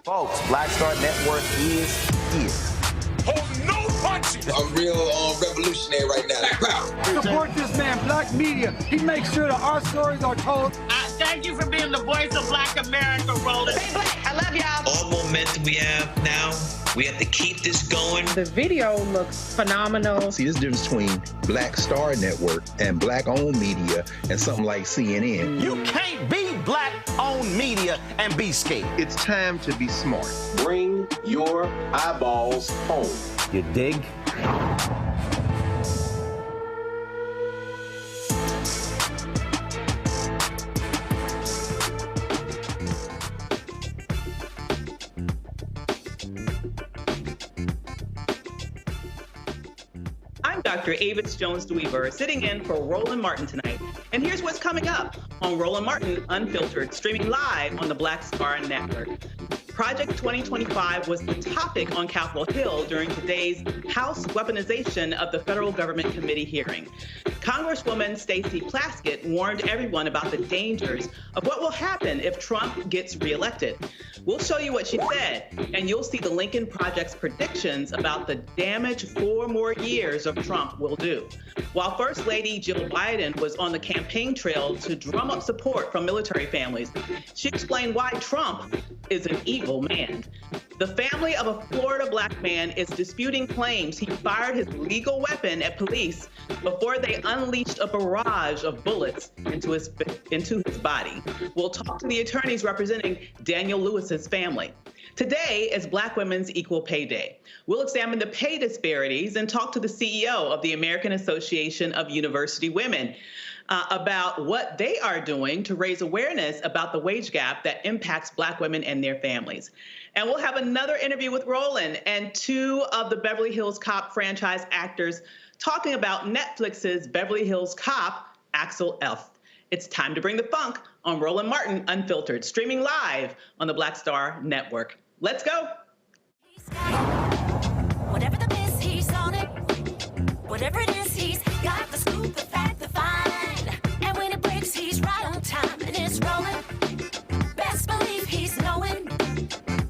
Folks, Black Star Network is here. Hold no punches! I'm real revolutionary right now. Support this man, Black Media. He makes sure that our stories are told. Thank you for being the voice of Black America, Roland. Stay black. I love y'all. All momentum we have now, we have to keep this going. The video looks phenomenal. See, there's a difference between Black Star Network and Black-owned media and something like CNN. You can't be Black-owned media and be scared. It's time to be smart. Bring your eyeballs home. You dig? I'm Dr. Avis Jones-DeWeaver, sitting in for Roland Martin tonight. And here's what's coming up on Roland Martin Unfiltered, streaming live on the Black Star Network. Project 2025 was the topic on Capitol Hill during today's House Weaponization of the Federal Government Committee hearing. Congresswoman Stacey Plaskett warned everyone about the dangers of what will happen if Trump gets reelected. We'll show you what she said, and you'll see the Lincoln Project's predictions about the damage 4 more years of Trump will do. While First Lady Jill Biden was on the campaign trail to drum up support from military families, she explained why Trump is an evil man. The family of a Florida Black man is disputing claims he fired his legal weapon at police before they unleashed a barrage of bullets into his body. We'll talk to the attorneys representing Daniel Lewis's family. Today is Black Women's Equal Pay Day. We'll examine the pay disparities and talk to the CEO of the American Association of University Women about what they are doing to raise awareness about the wage gap that impacts Black women and their families. And we'll have another interview with Roland and 2 of the Beverly Hills Cop franchise actors talking about Netflix's Beverly Hills Cop, Axel F. It's time to bring the funk on Roland Martin Unfiltered, streaming live on the Black Star Network. Let's go. Whatever the miss, he's on it. Whatever it is, he's got the scoop, the fact, the find. And when it breaks, he's right on time and it's rolling. Best believe he's knowing.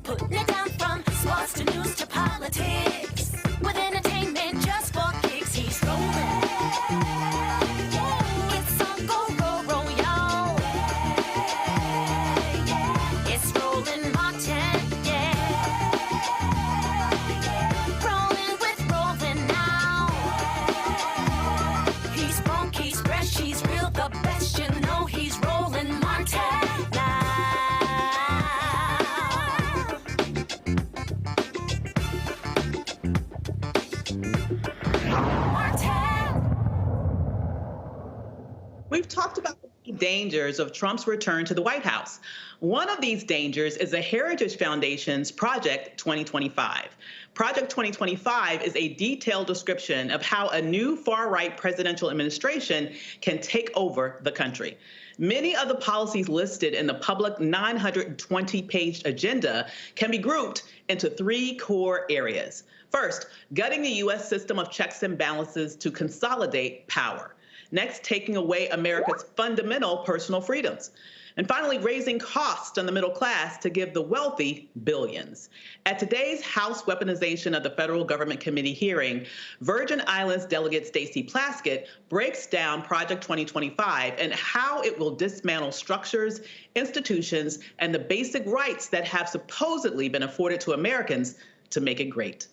Putting it down from sports to news to politics. With entertainment just for kicks, he's rolling. It's on go, roll, roll, y'all. It's Roland Martin, yeah. Rolling with Roland now. He's funky, he's fresh, he's real, the best, you know he's Roland Martin now. We've talked about the dangers of Trump's return to the White House. One of these dangers is the Heritage Foundation's Project 2025. Project 2025 is a detailed description of how a new far-right presidential administration can take over the country. Many of the policies listed in the public 920-page agenda can be grouped into 3 core areas. First, gutting the U.S. system of checks and balances to consolidate power. Next, taking away America's fundamental personal freedoms. And finally, raising costs on the middle class to give the wealthy billions. At today's House Weaponization of the Federal Government Committee hearing, Virgin Islands delegate Stacey Plaskett breaks down Project 2025 and how it will dismantle structures, institutions, and the basic rights that have supposedly been afforded to Americans to make it great.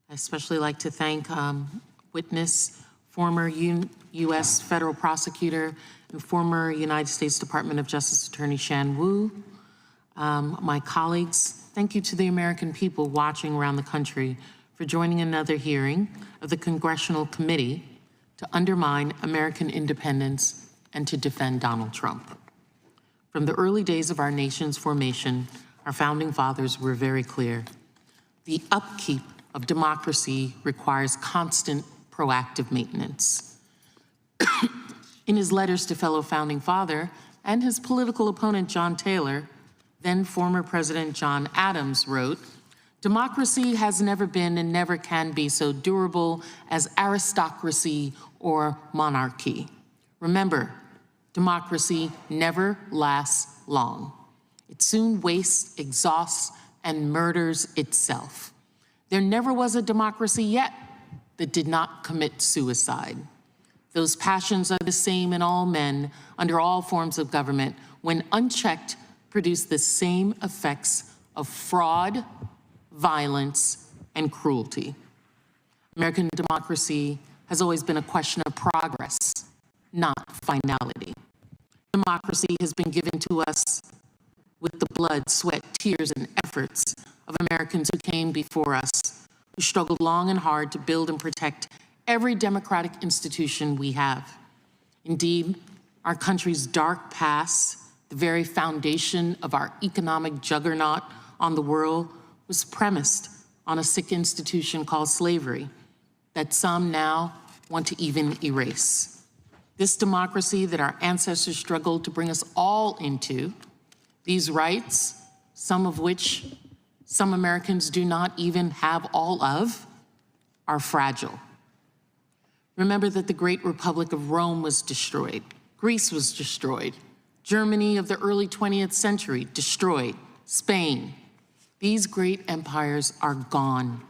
I especially like to thank witness, former U.S. federal prosecutor and former United States Department of Justice Attorney Shan Wu, my colleagues. Thank you to the American people watching around the country for joining another hearing of the Congressional Committee to undermine American independence and to defend Donald Trump. From the early days of our nation's formation, our founding fathers were very clear. The upkeep of democracy requires constant proactive maintenance. In his letters to fellow founding father and his political opponent, John Taylor, then former President John Adams wrote, "Democracy has never been and never can be so durable as aristocracy or monarchy. Remember, democracy never lasts long. It soon wastes, exhausts, and murders itself. There never was a democracy yet that did not commit suicide. Those passions are the same in all men under all forms of government. When unchecked, produce the same effects of fraud, violence, and cruelty. American democracy has always been a question of progress, not finality. Democracy has been given to us with the blood, sweat, tears, and efforts of Americans who came before us, who struggled long and hard to build and protect every democratic institution we have. Indeed, our country's dark past, the very foundation of our economic juggernaut on the world, was premised on a sick institution called slavery that some now want to even erase. This democracy that our ancestors struggled to bring us all into, these rights, some of which some Americans do not even have all of, are fragile. Remember that the great Republic of Rome was destroyed. Greece was destroyed. Germany of the early 20th century, destroyed. Spain. These great empires are gone.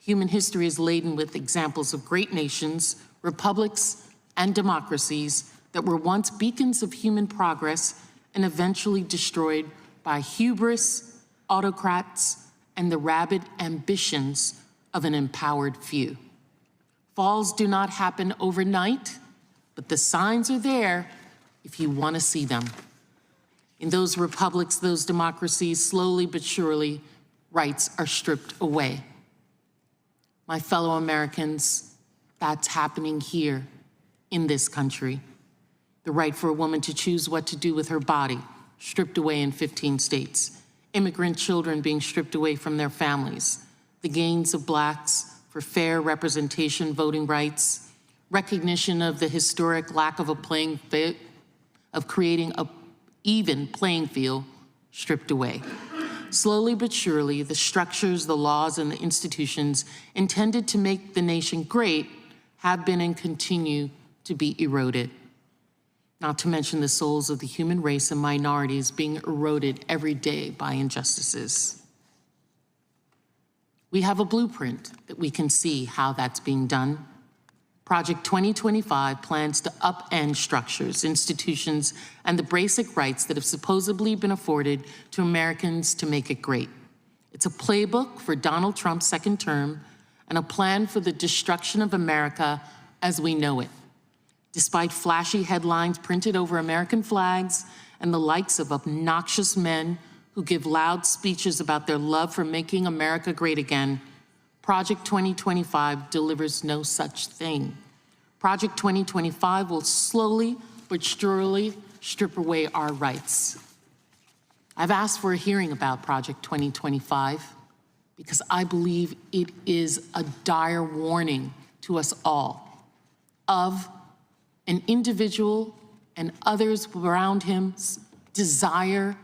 Human history is laden with examples of great nations, republics, and democracies that were once beacons of human progress and eventually destroyed by hubris, autocrats, and the rabid ambitions of an empowered few. Falls do not happen overnight, but the signs are there if you want to see them. In those republics, those democracies, slowly but surely, rights are stripped away. My fellow Americans, that's happening here in this country. The right for a woman to choose what to do with her body, stripped away in 15 states. Immigrant children being stripped away from their families. The gains of Blacks for fair representation, voting rights, recognition of the historic lack of creating an even playing field, stripped away. Slowly but surely, the structures, the laws, and the institutions intended to make the nation great have been and continue to be eroded. Not to mention the souls of the human race and minorities being eroded every day by injustices. We have a blueprint that we can see how that's being done. Project 2025 plans to upend structures, institutions, and the basic rights that have supposedly been afforded to Americans to make it great. It's a playbook for Donald Trump's second term and a plan for the destruction of America as we know it. Despite flashy headlines printed over American flags and the likes of obnoxious men who give loud speeches about their love for making America great again, Project 2025 delivers no such thing. Project 2025 will slowly but surely strip away our rights. I've asked for a hearing about Project 2025 because I believe it is a dire warning to us all of an individual and others around him's desire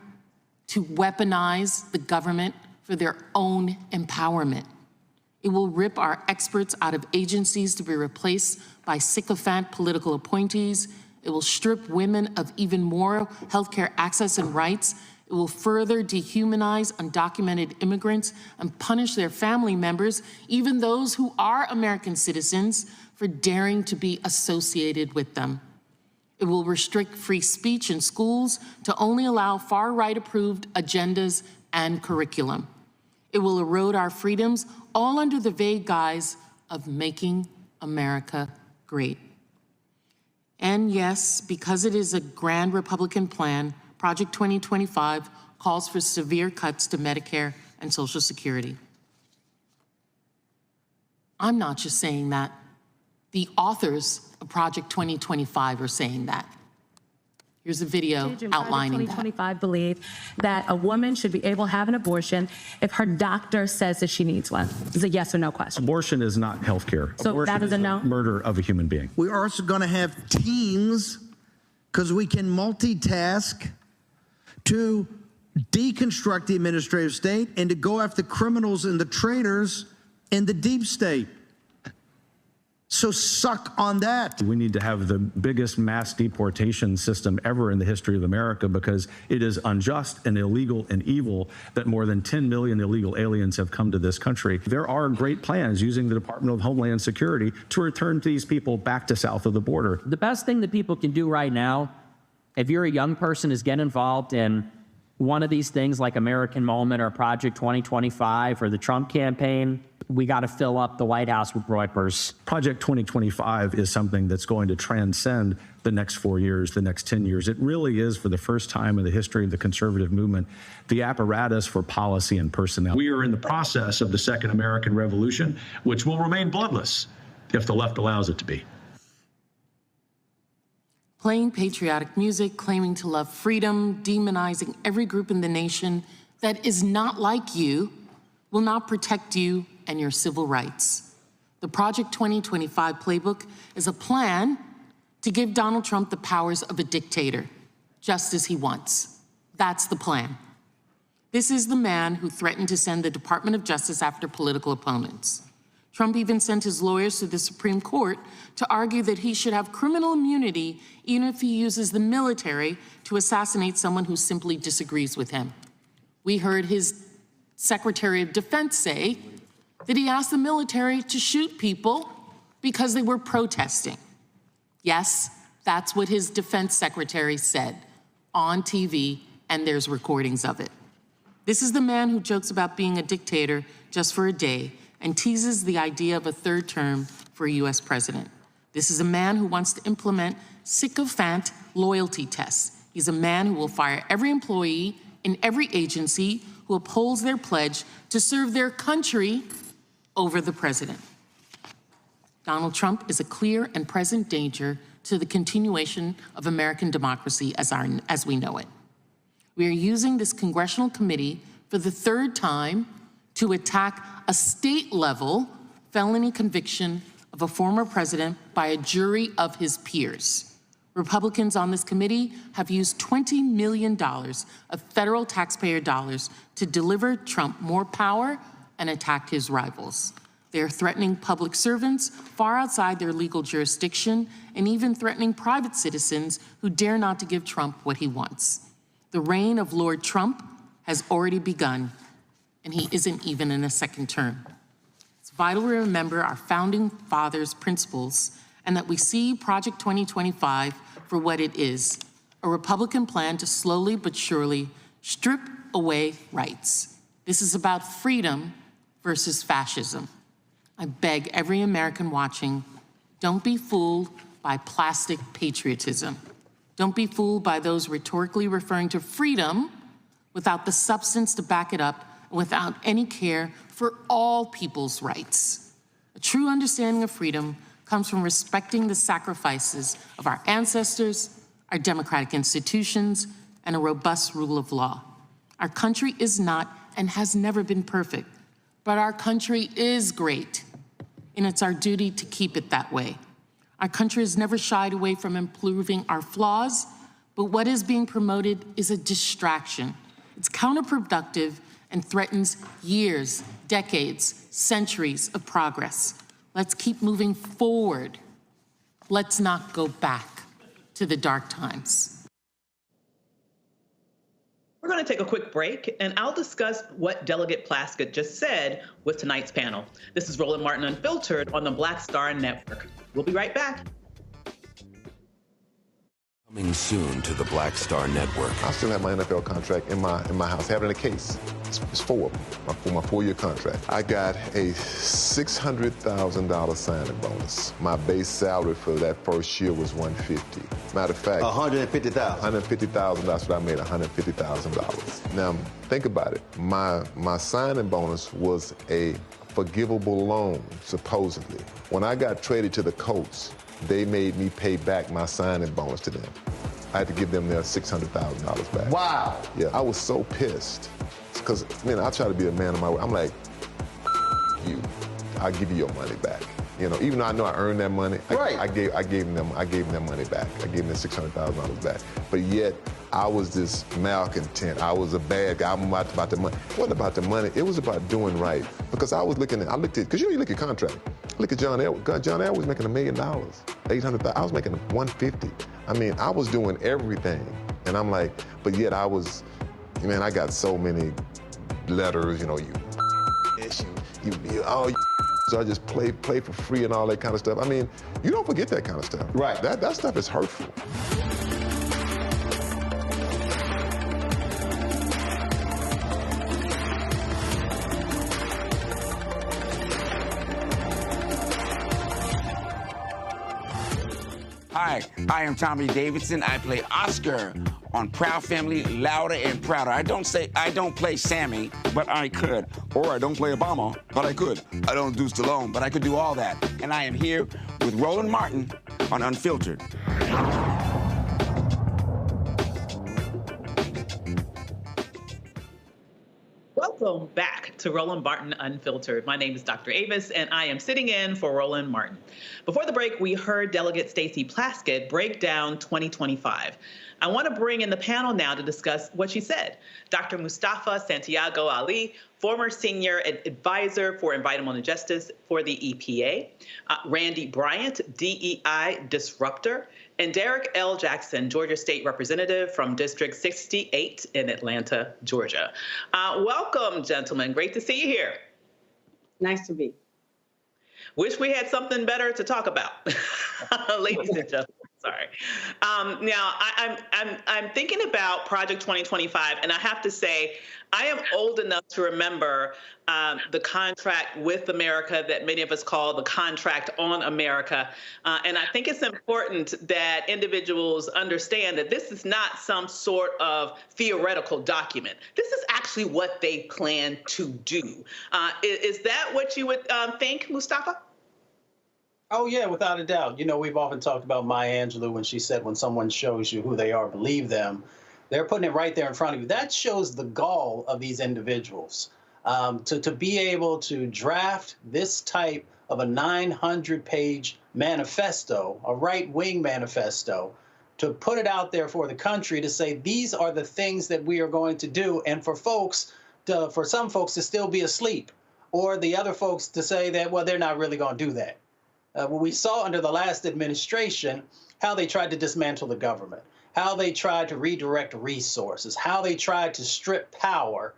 to weaponize the government for their own empowerment. It will rip our experts out of agencies to be replaced by sycophant political appointees. It will strip women of even more healthcare access and rights. It will further dehumanize undocumented immigrants and punish their family members, even those who are American citizens, for daring to be associated with them. It will restrict free speech in schools to only allow far-right approved agendas and curriculum. It will erode our freedoms, all under the vague guise of making America great. And yes, because it is a grand Republican plan, Project 2025 calls for severe cuts to Medicare and Social Security. I'm not just saying that. The authors of Project 2025 are saying that. Here's a video outlining that. 2025 believe that a woman should be able to have an abortion if her doctor says that she needs one. It's a yes or no question. Abortion is not health care. So abortion that is a no? Murder of a human being. We're also going to have teams, because we can multitask, to deconstruct the administrative state and to go after criminals and the traitors in the deep state. So suck on that. We need to have the biggest mass deportation system ever in the history of America because it is unjust and illegal and evil that more than 10 million illegal aliens have come to this country. There are great plans using the Department of Homeland Security to return these people back to south of the border. The best thing that people can do right now, if you're a young person, is get involved in one of these things like American Moment or Project 2025 or the Trump campaign. We got to fill up the White House with Reuters. Project 2025 is something that's going to transcend the next 4 years, the next 10 years. It really is, for the first time in the history of the conservative movement, the apparatus for policy and personnel. We are in the process of the Second American Revolution, which will remain bloodless if the left allows it to be. Playing patriotic music, claiming to love freedom, demonizing every group in the nation that is not like you, will not protect you and your civil rights. The Project 2025 playbook is a plan to give Donald Trump the powers of a dictator, just as he wants. That's the plan. This is the man who threatened to send the Department of Justice after political opponents. Trump even sent his lawyers to the Supreme Court to argue that he should have criminal immunity even if he uses the military to assassinate someone who simply disagrees with him. We heard his Secretary of Defense say that he asked the military to shoot people because they were protesting. Yes, that's what his defense secretary said on TV, and there's recordings of it. This is the man who jokes about being a dictator just for a day and teases the idea of a third term for a US president. This is a man who wants to implement sycophant loyalty tests. He's a man who will fire every employee in every agency who upholds their pledge to serve their country over the president. Donald Trump is a clear and present danger to the continuation of American democracy as we know it. We are using this congressional committee for the third time to attack a state-level felony conviction of a former president by a jury of his peers. Republicans on this committee have used $20 million of federal taxpayer dollars to deliver Trump more power and attack his rivals. They are threatening public servants far outside their legal jurisdiction and even threatening private citizens who dare not to give Trump what he wants. The reign of Lord Trump has already begun, and he isn't even in a second term. It's vital we remember our founding fathers' principles and that we see Project 2025 for what it is, a Republican plan to slowly but surely strip away rights. This is about freedom versus fascism. I beg every American watching, don't be fooled by plastic patriotism. Don't be fooled by those rhetorically referring to freedom without the substance to back it up and without any care for all people's rights. A true understanding of freedom comes from respecting the sacrifices of our ancestors, our democratic institutions, and a robust rule of law. Our country is not and has never been perfect, but our country is great, and it's our duty to keep it that way. Our country has never shied away from improving our flaws, but what is being promoted is a distraction. It's counterproductive and threatens years, decades, centuries of progress. Let's keep moving forward. Let's not go back to the dark times. We're going to take a quick break, and I'll discuss what Delegate Plaskett just said with tonight's panel. This is Roland Martin Unfiltered on the Black Star Network. We'll be right back. Coming soon to the Black Star Network. I still have my NFL contract in my house, having a case. It's 4 of them, for my 4-year contract. I got a $600,000 signing bonus. My base salary for that first year was $150,000. Matter of fact, $150,000. $150,000. That's what I made, $150,000. Now think about it. My signing bonus was a forgivable loan, supposedly. When I got traded to the Colts, they made me pay back my signing bonus to them. I had to give them their $600,000 back. Wow. Yeah, I was so pissed. Because, I try to be a man of my word. I'm like, you, I'll give you your money back. Even though I know I earned that money, right. I gave them their money back. I gave them $600,000 back. But yet, I was this malcontent. I was a bad guy. I'm about the money. It wasn't about the money. It was about doing right. Because I looked at, because you look at contract. Look at John Edwards. John Edwards was making $1 million, $800,000. I was making $150. I mean, I was doing everything. And I'm like, but yet I was, man, I got so many letters, you know, so I just play for free and all that kind of stuff. I mean, you don't forget that kind of stuff. Right. That stuff is hurtful. Hi, I am Tommy Davidson. I play Oscar on Proud Family, Louder and Prouder. I don't play Sammy, but I could. Or I don't play Obama, but I could. I don't do Stallone, but I could do all that. And I am here with Roland Martin on Unfiltered. Welcome back to Roland Martin Unfiltered. My name is Dr. Avis, and I am sitting in for Roland Martin. Before the break, we heard Delegate Stacey Plaskett break down 2025. I want to bring in the panel now to discuss what she said. Dr. Mustafa Santiago Ali, former senior advisor for environmental justice for the EPA, Randy Bryant, DEI disruptor, and Derek L. Jackson, Georgia State Representative from District 68 in Atlanta, Georgia. Welcome, gentlemen. Great to see you here. Nice to be. Wish we had something better to talk about, ladies and gentlemen. Sorry. Now, I'm thinking about Project 2025, and I have to say, I am old enough to remember the contract with America that many of us call the contract on America. And I think it's important that individuals understand that this is not some sort of theoretical document. This is actually what they plan to do. Is that what you would think, Mustafa? Oh, yeah, without a doubt. You know, we've often talked about Maya Angelou when she said, when someone shows you who they are, believe them. They're putting it right there in front of you. That shows the gall of these individuals. To be able to draft this type of a 900-page manifesto, a right-wing manifesto, to put it out there for the country to say, these are the things that we are going to do, and for some folks to still be asleep, or the other folks to say that, well, they're not really going to do that. We saw under the last administration how they tried to dismantle the government, how they tried to redirect resources, how they tried to strip power.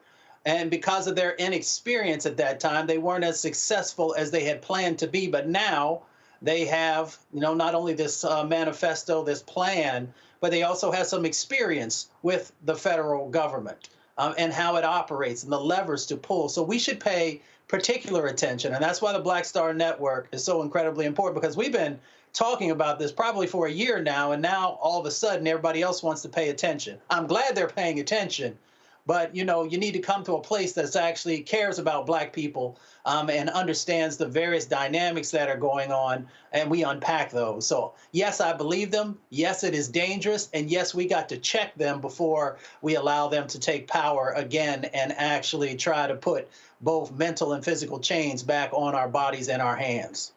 And because of their inexperience at that time, they weren't as successful as they had planned to be. But now they have, you know, not only this manifesto, this plan, but they also have some experience with the federal government and how it operates and the levers to pull. So we should pay particular attention. And that's why the Black Star Network is so incredibly important, because we've been talking about this probably for a year now, and now all of a sudden everybody else wants to pay attention. I'm glad they're paying attention, but you know, you need to come to a place that actually cares about Black people and understands the various dynamics that are going on, and we unpack those. So yes, I believe them. Yes, it is dangerous, and yes, we got to check them before we allow them to take power again and actually try to put both mental and physical chains back on our bodies and our hands.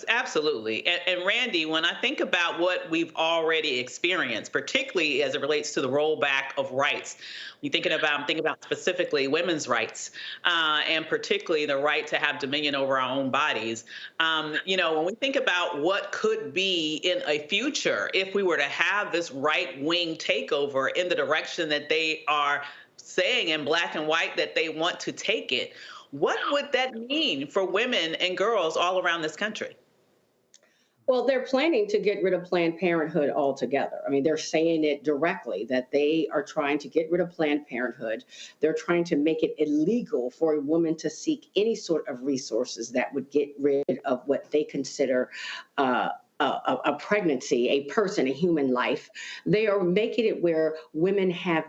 Absolutely. And Randy, when I think about what we've already experienced, particularly as it relates to the rollback of rights, I'm thinking about specifically women's rights, and particularly the right to have dominion over our own bodies. You know, when we think about what could be in a future if we were to have this right-wing takeover in the direction that they are saying in black and white that they want to take it, what would that mean for women and girls all around this country? Well, they're planning to get rid of Planned Parenthood altogether. I mean, they're saying it directly that they are trying to get rid of Planned Parenthood. They're trying to make it illegal for a woman to seek any sort of resources that would get rid of what they consider a pregnancy, a person, a human life. They are making it where women have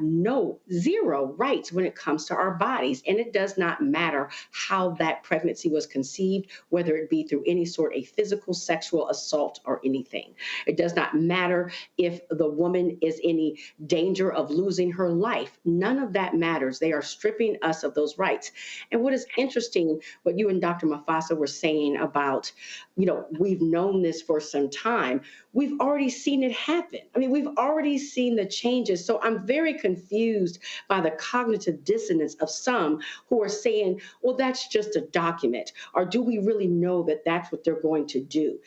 zero rights when it comes to our bodies. And it does not matter how that pregnancy was conceived, whether it be through any sort of physical, sexual assault or anything. It does not matter if the woman is in any danger of losing her life. None of that matters. They are stripping us of those rights. And what is interesting, what you and Dr. Mufasa were saying about, you know, we've known this for some some time, we've already seen it happen. I mean, we've already seen the changes. So I'm very confused by the cognitive dissonance of some who are saying, well, that's just a document. Or do we really know that that's what they're going to do?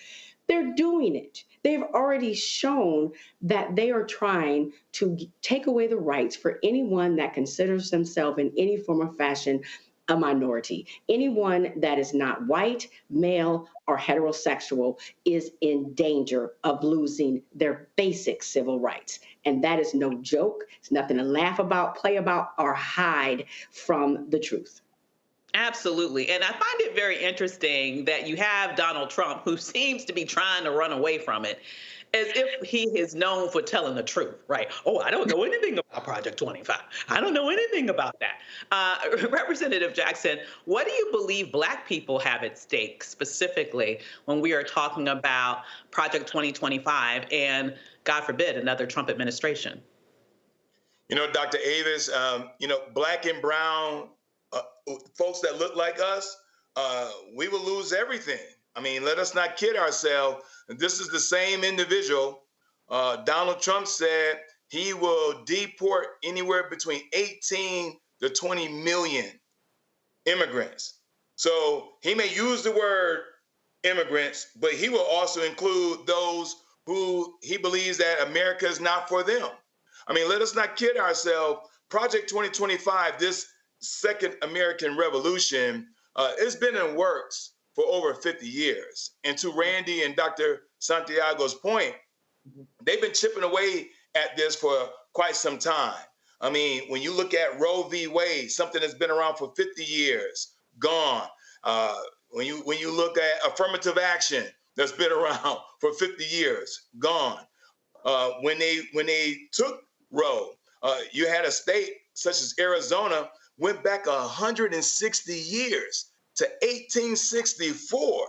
They're doing it. They've already shown that they are trying to take away the rights for anyone that considers themselves in any form or fashion a minority. Anyone that is not white, male, or heterosexual is in danger of losing their basic civil rights. And that is no joke. It's nothing to laugh about, play about, or hide from the truth. Absolutely. And I find it very interesting that you have Donald Trump, who seems to be trying to run away from it, as if he is known for telling the truth, right? Oh, I don't know anything about Project 25. I don't know anything about that. Representative Jackson, what do you believe Black people have at stake specifically when we are talking about Project 2025 and, God forbid, another Trump administration? You know, Dr. Avis, Black and brown folks that look like us, we will lose everything. I mean, let us not kid ourselves. This is the same individual. Donald Trump said he will deport anywhere between 18 to 20 million immigrants. So he may use the word immigrants, but he will also include those who he believes that America is not for them. I mean, let us not kid ourselves. Project 2025, this second American Revolution, it's been in works for over 50 years. And to Randy and Dr. Santiago's point, they've been chipping away at this for quite some time. I mean, when you look at Roe v. Wade, something that's been around for 50 years, gone. When you look at affirmative action that's been around for 50 years, gone. When they took Roe, you had a state such as Arizona went back 160 years to 1864.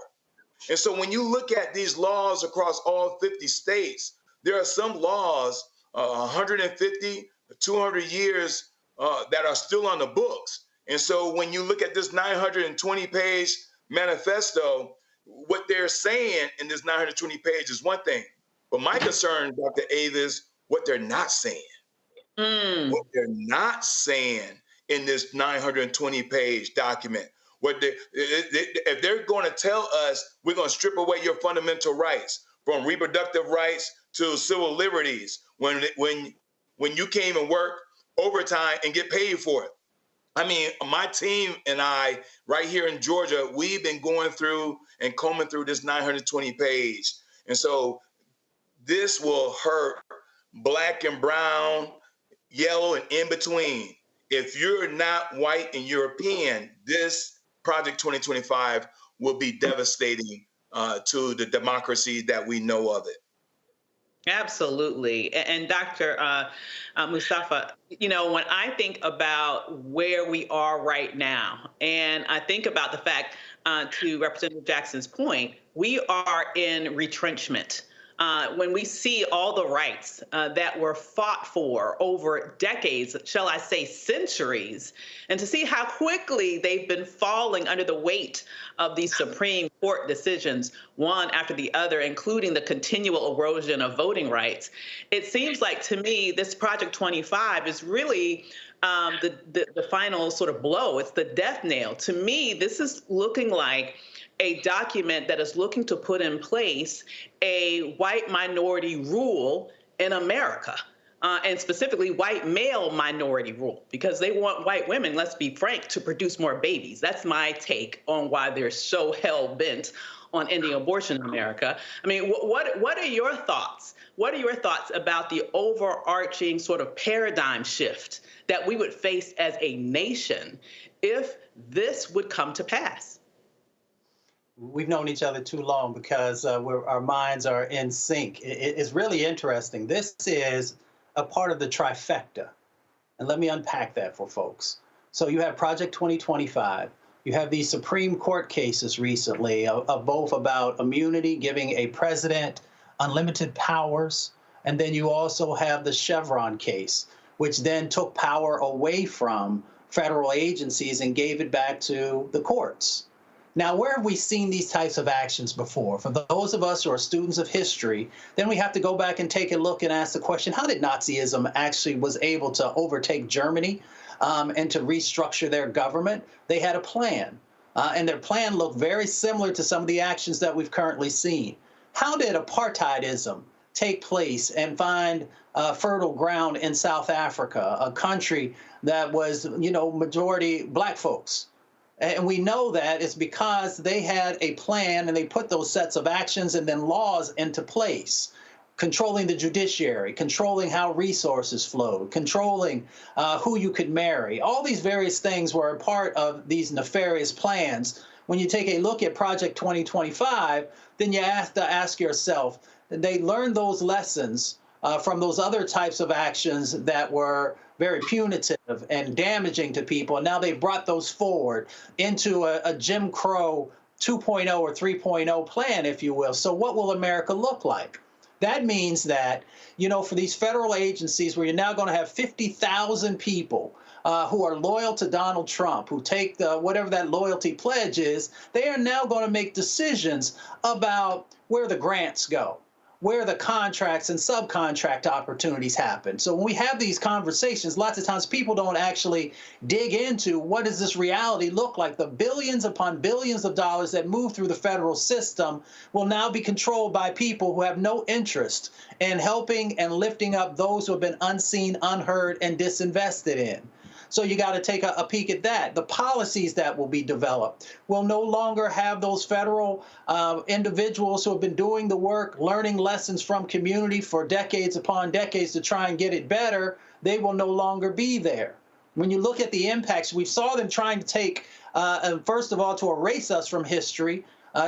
And so when you look at these laws across all 50 states, there are some laws 150, 200 years that are still on the books. And so when you look at this 920-page manifesto, what they're saying in this 920 pages is one thing. But my concern, Dr. Avis, what they're not saying. What they're not saying in this 920-page document. If they're going to tell us we're going to strip away your fundamental rights, from reproductive rights to civil liberties, when you came and work overtime and get paid for it. I mean, my team and I, right here in Georgia, we've been going through and combing through this 920-page. And so this will hurt Black and brown, yellow, and in between. If you're not white and European, this Project 2025 will be devastating to the democracy that we know of it. Absolutely. And Dr. Mustafa, when I think about where we are right now, and I think about the fact, to Representative Jackson's point, we are in retrenchment. When we see all the rights that were fought for over decades, shall I say centuries, and to see how quickly they've been falling under the weight of these Supreme Court decisions, one after the other, including the continual erosion of voting rights, it seems like to me this Project 25 is really the final sort of blow. It's the death nail. To me, this is looking like a document that is looking to put in place a white minority rule in America, and specifically white male minority rule, because they want white women, let's be frank, to produce more babies. That's my take on why they're so hell-bent on ending abortion in America. I mean, what are your thoughts? What are your thoughts about the overarching sort of paradigm shift that we would face as a nation if this would come to pass? We've known each other too long because our minds are in sync. It's really interesting. This is a part of the trifecta. And let me unpack that for folks. So you have Project 2025. You have these Supreme Court cases recently of both about immunity, giving a president unlimited powers. And then you also have the Chevron case, which then took power away from federal agencies and gave it back to the courts. Now, where have we seen these types of actions before? For those of us who are students of history, then we have to go back and take a look and ask the question, how did Nazism actually was able to overtake Germany and to restructure their government? They had a plan, and their plan looked very similar to some of the actions that we've currently seen. How did apartheidism take place and find fertile ground in South Africa, a country that was, majority black folks? And we know that it's because they had a plan and they put those sets of actions and then laws into place, controlling the judiciary, controlling how resources flowed, controlling who you could marry. All these various things were a part of these nefarious plans. When you take a look at Project 2025, then you have to ask yourself, did they learn those lessons from those other types of actions that were very punitive and damaging to people, and now they've brought those forward into a Jim Crow 2.0 or 3.0 plan, if you will. So what will America look like? That means that, for these federal agencies where you're now going to have 50,000 people who are loyal to Donald Trump, who take whatever that loyalty pledge is, they are now going to make decisions about where the grants go, where the contracts and subcontract opportunities happen. So when we have these conversations, lots of times people don't actually dig into what does this reality look like. The billions upon billions of dollars that move through the federal system will now be controlled by people who have no interest in helping and lifting up those who have been unseen, unheard, and disinvested in. So you got to take a peek at that. The policies that will be developed will no longer have those federal individuals who have been doing the work, learning lessons from community for decades upon decades to try and get it better. They will no longer be there. When you look at the impacts, we saw them trying to take, first of all, to erase us from history,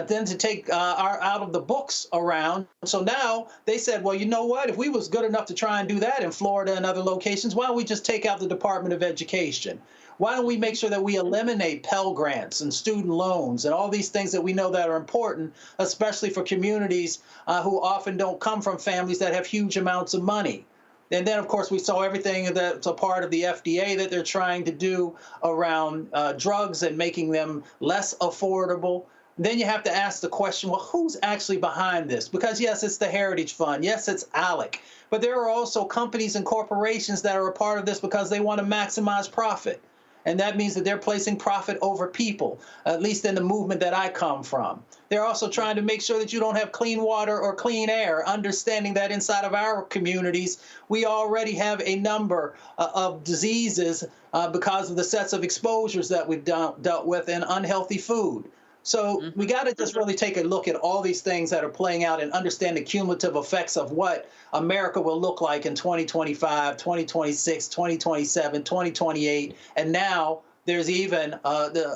then to take out of the books around. So now they said, well, you know what? If we was good enough to try and do that in Florida and other locations, why don't we just take out the Department of Education? Why don't we make sure that we eliminate Pell Grants and student loans and all these things that we know that are important, especially for communities who often don't come from families that have huge amounts of money? And then, of course, we saw everything that's a part of the FDA that they're trying to do around drugs and making them less affordable. Then you have to ask the question, well, who's actually behind this? Because, yes, it's the Heritage Fund. Yes, it's ALEC. But there are also companies and corporations that are a part of this because they want to maximize profit. And that means that they're placing profit over people, at least in the movement that I come from. They're also trying to make sure that you don't have clean water or clean air, understanding that inside of our communities, we already have a number of diseases because of the sets of exposures that we've dealt with and unhealthy food. So we got to just really take a look at all these things that are playing out and understand the cumulative effects of what America will look like in 2025, 2026, 2027, 2028. And now there's even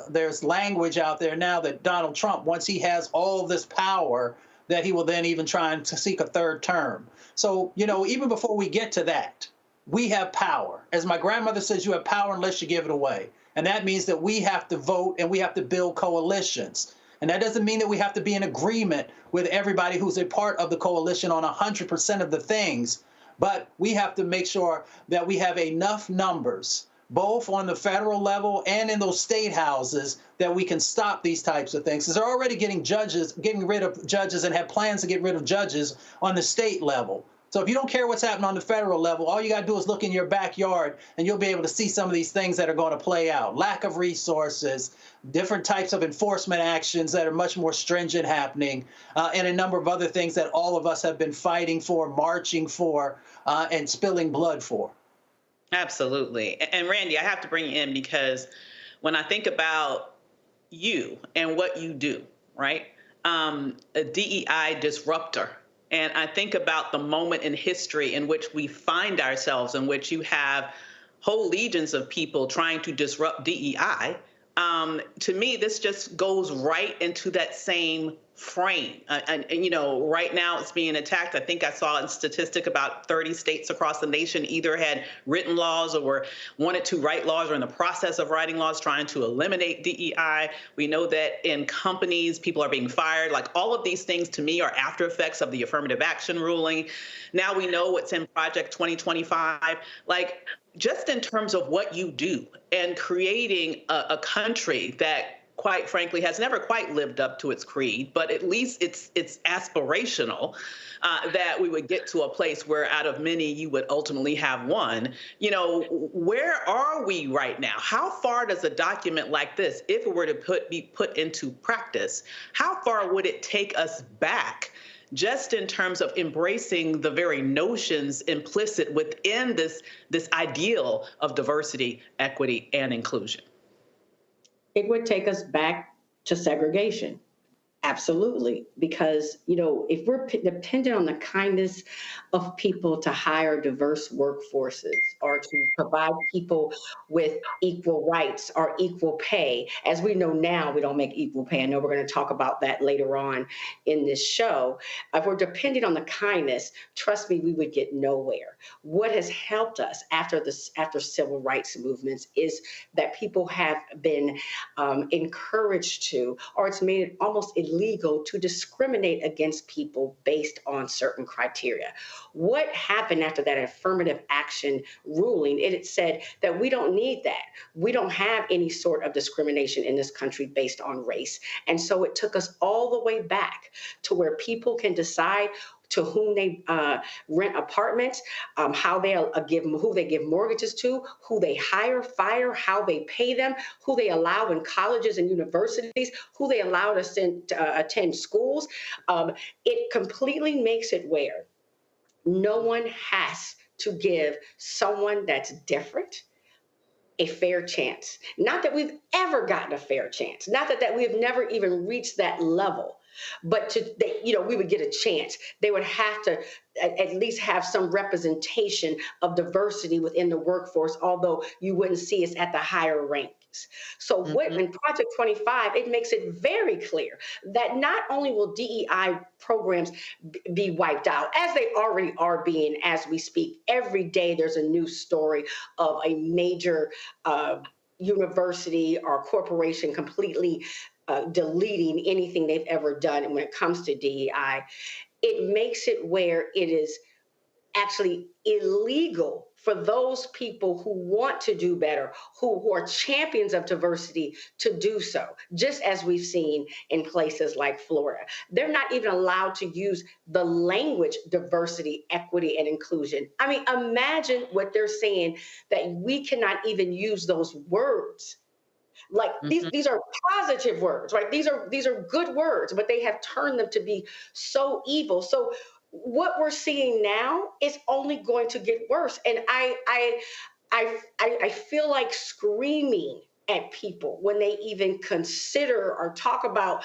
there's language out there now that Donald Trump, once he has all this power, that he will then even try and seek a third term. So, even before we get to that, we have power. As my grandmother says, you have power unless you give it away. And that means that we have to vote and we have to build coalitions. And that doesn't mean that we have to be in agreement with everybody who's a part of the coalition on 100% of the things. But we have to make sure that we have enough numbers, both on the federal level and in those state houses, that we can stop these types of things. Because they're already getting rid of judges and have plans to get rid of judges on the state level. So if you don't care what's happening on the federal level, all you got to do is look in your backyard and you'll be able to see some of these things that are going to play out. Lack of resources, different types of enforcement actions that are much more stringent happening, and a number of other things that all of us have been fighting for, marching for, and spilling blood for. Absolutely. And Randy, I have to bring you in because when I think about you and what you do, right? A DEI disruptor. And I think about the moment in history in which we find ourselves, in which you have whole legions of people trying to disrupt DEI. To me, this just goes right into that same frame. And right now it's being attacked. I think I saw a statistic about 30 states across the nation either had written laws or wanted to write laws or in the process of writing laws trying to eliminate DEI. We know that in companies, people are being fired. Like all of these things to me are after effects of the affirmative action ruling. Now we know what's in Project 2025. Like just in terms of what you do and creating a country that quite frankly, has never quite lived up to its creed, but at least it's aspirational that we would get to a place where out of many, you would ultimately have one. You know, where are we right now? How far does a document like this, if it were to be put into practice, how far would it take us back just in terms of embracing the very notions implicit within this ideal of diversity, equity, and inclusion? It would take us back to segregation. Absolutely. Because, you know, if we're dependent on the kindness of people to hire diverse workforces or to provide people with equal rights or equal pay, as we know now, we don't make equal pay. I know we're going to talk about that later on in this show. If we're dependent on the kindness, trust me, we would get nowhere. What has helped us after civil rights movements is that people have been encouraged to, or it's made it almost illegal to discriminate against people based on certain criteria. What happened after that affirmative action ruling? It said that we don't need that. We don't have any sort of discrimination in this country based on race. And so it took us all the way back to where people can decide to whom they rent apartments, how they who they give mortgages to, who they hire, fire, how they pay them, who they allow in colleges and universities, who they allow to attend schools. It completely makes it where no one has to give someone that's different a fair chance. Not that we've ever gotten a fair chance, not that we have never even reached that level, but we would get a chance. They would have to at least have some representation of diversity within the workforce, although you wouldn't see us at the higher ranks. So in Project 25, it makes it very clear that not only will DEI programs be wiped out, as they already are being as we speak. Every day there's a new story of a major university or corporation completely deleting anything they've ever done. And when it comes to DEI, it makes it where it is actually illegal for those people who want to do better, who are champions of diversity, to do so, just as we've seen in places like Florida. They're not even allowed to use the language diversity, equity, and inclusion. I mean, imagine what they're saying, that we cannot even use those words. Like these are positive words, right? These are good words, but they have turned them to be so evil. So what we're seeing now is only going to get worse. And I feel like screaming at people when they even consider or talk about,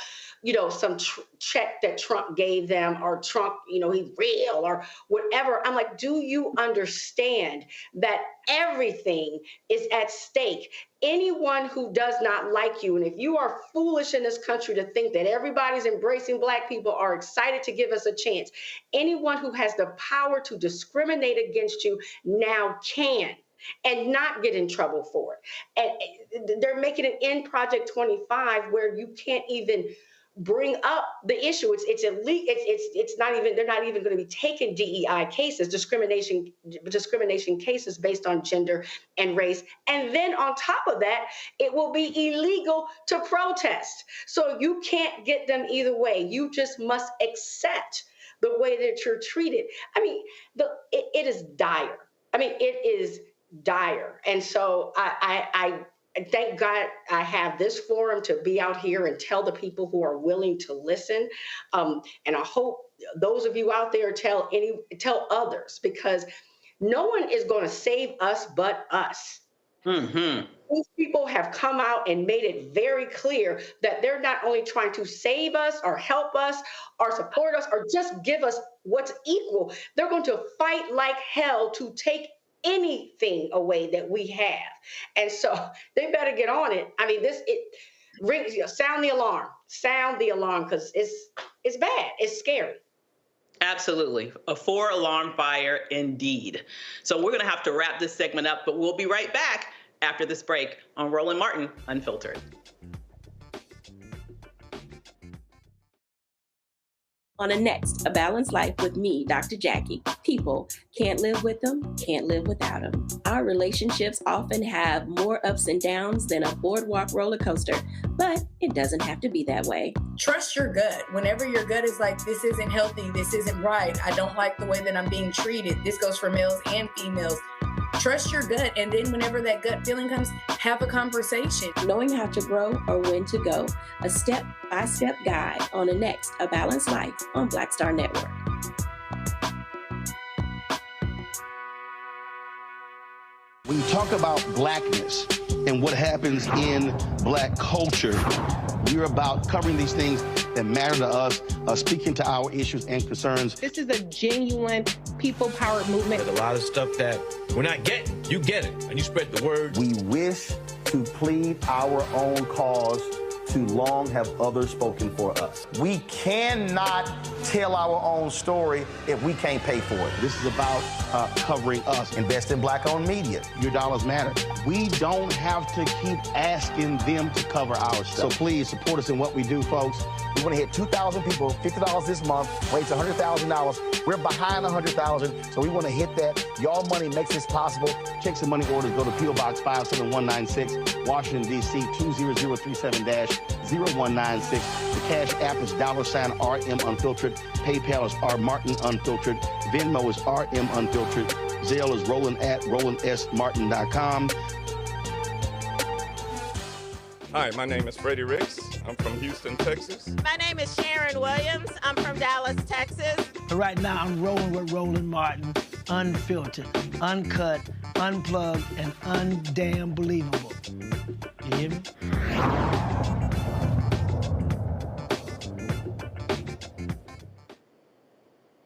some check that Trump gave them, or Trump, he's real or whatever. I'm like, do you understand that everything is at stake? Anyone who does not like you, and if you are foolish in this country to think that everybody's embracing Black people are excited to give us a chance, anyone who has the power to discriminate against you now can, and not get in trouble for it. And they're making it in Project 25 where you can't even bring up the issue. It's illegal. It's not even. They're not even going to be taking DEI cases, discrimination cases based on gender and race. And then on top of that, it will be illegal to protest. So you can't get them either way. You just must accept the way that you're treated. I mean, it is dire. I mean, it is dire. And so I thank God I have this forum to be out here and tell the people who are willing to listen. And I hope those of you out there tell others, because no one is going to save us but us. These people have come out and made it very clear that they're not only trying to save us or help us or support us or just give us what's equal. They're going to fight like hell to take anything away that we have. And so they better get on it. I mean, sound the alarm, because it's bad. It's scary. Absolutely. A 4-alarm fire indeed. So we're going to have to wrap this segment up, but we'll be right back after this break on Roland Martin Unfiltered. on the next A Balanced Life with me, Dr. Jackie. People can't live with them, can't live without them. Our relationships often have more ups and downs than a boardwalk roller coaster, but it doesn't have to be that way. Trust your gut. Whenever your gut is like, this isn't healthy, this isn't right, I don't like the way that I'm being treated. This goes for males and females. Trust your gut, and then whenever that gut feeling comes, have a conversation. Knowing how to grow or when to go, a step-by-step guide on the next A Balanced Life on Black Star Network. When you talk about blackness and what happens in black culture, we're about covering these things that matter to us, speaking to our issues and concerns. This is a genuine people-powered movement. There's a lot of stuff that we're not getting. You get it, and you spread the word. We wish to plead our own cause. Too long have others spoken for us. We cannot tell our own story if we can't pay for it. This is about covering us. Invest in black-owned media. Your dollars matter. We don't have to keep asking them to cover our stuff. So please support us in what we do, folks. We want to hit 2,000 people, $50 this month, raise $100,000. We're behind 100,000, so we want to hit that. Y'all money makes this possible. Checks and money orders go to P.O. Box 57196, Washington, D.C. 20037-0196. The Cash App is $RM Unfiltered. PayPal is R Martin Unfiltered. Venmo is RM Unfiltered. Zelle is Roland@RolandSMartin.com. Hi, my name is Freddie Ricks. I'm from Houston, Texas. My name is Sharon Williams. I'm from Dallas, Texas. Right now, I'm rolling with Roland Martin, unfiltered, uncut, unplugged, and undamn believable. You hear me?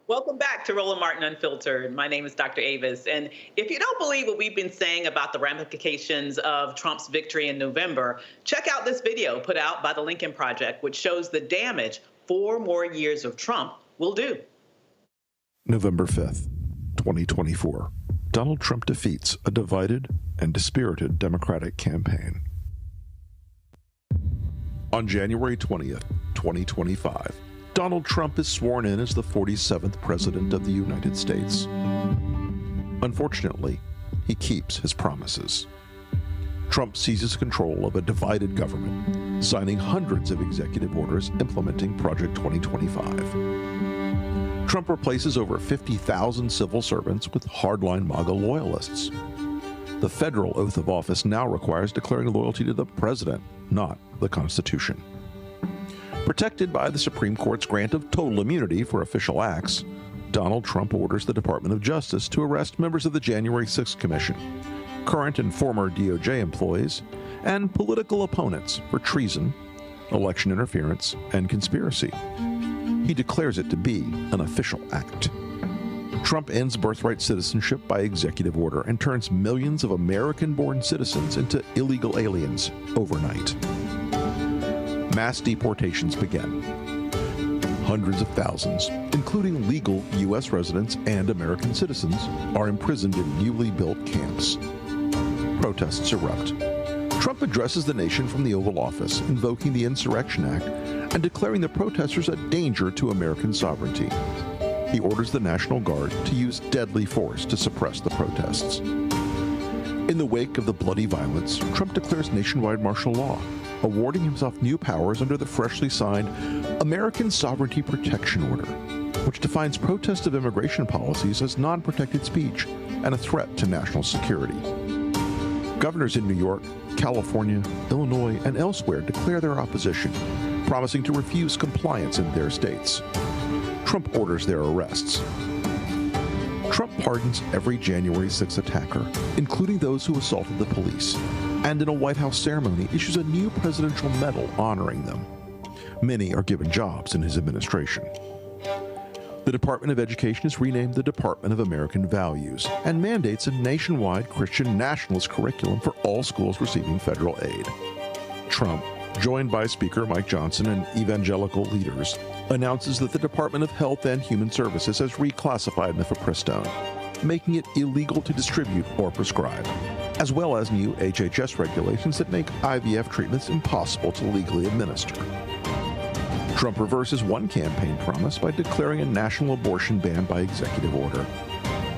Welcome back to Roland Martin Unfiltered. My name is Dr. Avis. And if you don't believe what we've been saying about the ramifications of Trump's victory in November, check out this video put out by the Lincoln Project, which shows the damage 4 more years of Trump will do. November 5th, 2024. Donald Trump defeats a divided and dispirited Democratic campaign. On January 20th, 2025, Donald Trump is sworn in as the 47th President of the United States. Unfortunately, he keeps his promises. Trump seizes control of a divided government, signing hundreds of executive orders implementing Project 2025. Trump replaces over 50,000 civil servants with hardline MAGA loyalists. The federal oath of office now requires declaring loyalty to the president, not the Constitution. Protected by the Supreme Court's grant of total immunity for official acts, Donald Trump orders the Department of Justice to arrest members of the January 6th Commission, current and former DOJ employees, and political opponents for treason, election interference, and conspiracy. He declares it to be an official act. Trump ends birthright citizenship by executive order and turns millions of American-born citizens into illegal aliens overnight. Mass deportations begin. Hundreds of thousands, including legal U.S. residents and American citizens, are imprisoned in newly built camps. Protests erupt. Trump addresses the nation from the Oval Office, invoking the Insurrection Act and declaring the protesters a danger to American sovereignty. He orders the National Guard to use deadly force to suppress the protests. In the wake of the bloody violence, Trump declares nationwide martial law, awarding himself new powers under the freshly signed American Sovereignty Protection Order, which defines protest of immigration policies as non-protected speech and a threat to national security. Governors in New York, California, Illinois, and elsewhere declare their opposition, promising to refuse compliance in their states. Trump orders their arrests. Trump pardons every January 6th attacker, including those who assaulted the police, and in a White House ceremony issues a new presidential medal honoring them. Many are given jobs in his administration. The Department of Education is renamed the Department of American Values and mandates a nationwide Christian nationalist curriculum for all schools receiving federal aid. Trump, joined by Speaker Mike Johnson and evangelical leaders, announces that the Department of Health and Human Services has reclassified mifepristone, making it illegal to distribute or prescribe, as well as new HHS regulations that make IVF treatments impossible to legally administer. Trump reverses one campaign promise by declaring a national abortion ban by executive order.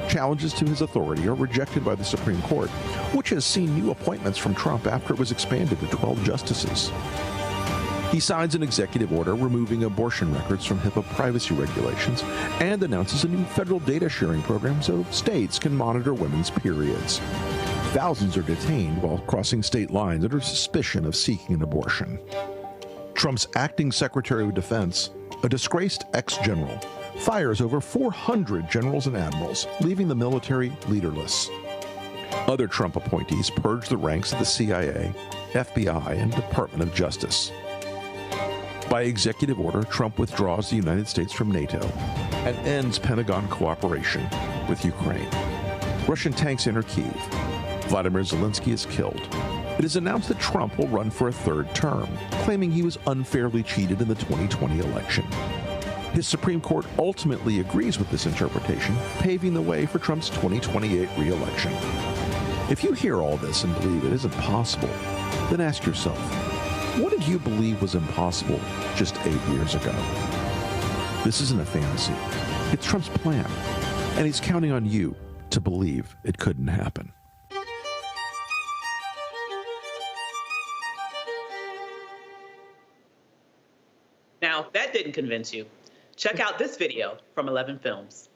Challenges to his authority are rejected by the Supreme Court, which has seen new appointments from Trump after it was expanded to 12 justices. He signs an executive order removing abortion records from HIPAA privacy regulations and announces a new federal data sharing program so states can monitor women's periods. Thousands are detained while crossing state lines under suspicion of seeking an abortion. Trump's acting Secretary of Defense, a disgraced ex-general, fires over 400 generals and admirals, leaving the military leaderless. Other Trump appointees purge the ranks of the CIA, FBI, and Department of Justice. By executive order, Trump withdraws the United States from NATO and ends Pentagon cooperation with Ukraine. Russian tanks enter Kyiv. Vladimir Zelensky is killed. It is announced that Trump will run for a third term, claiming he was unfairly cheated in the 2020 election. His Supreme Court ultimately agrees with this interpretation, paving the way for Trump's 2028 re-election. If you hear all this and believe it isn't possible, then ask yourself, what did you believe was impossible just 8 years ago? This isn't a fantasy. It's Trump's plan, and he's counting on you to believe it couldn't happen. Now, that didn't convince you. Check out this video from 11 Films.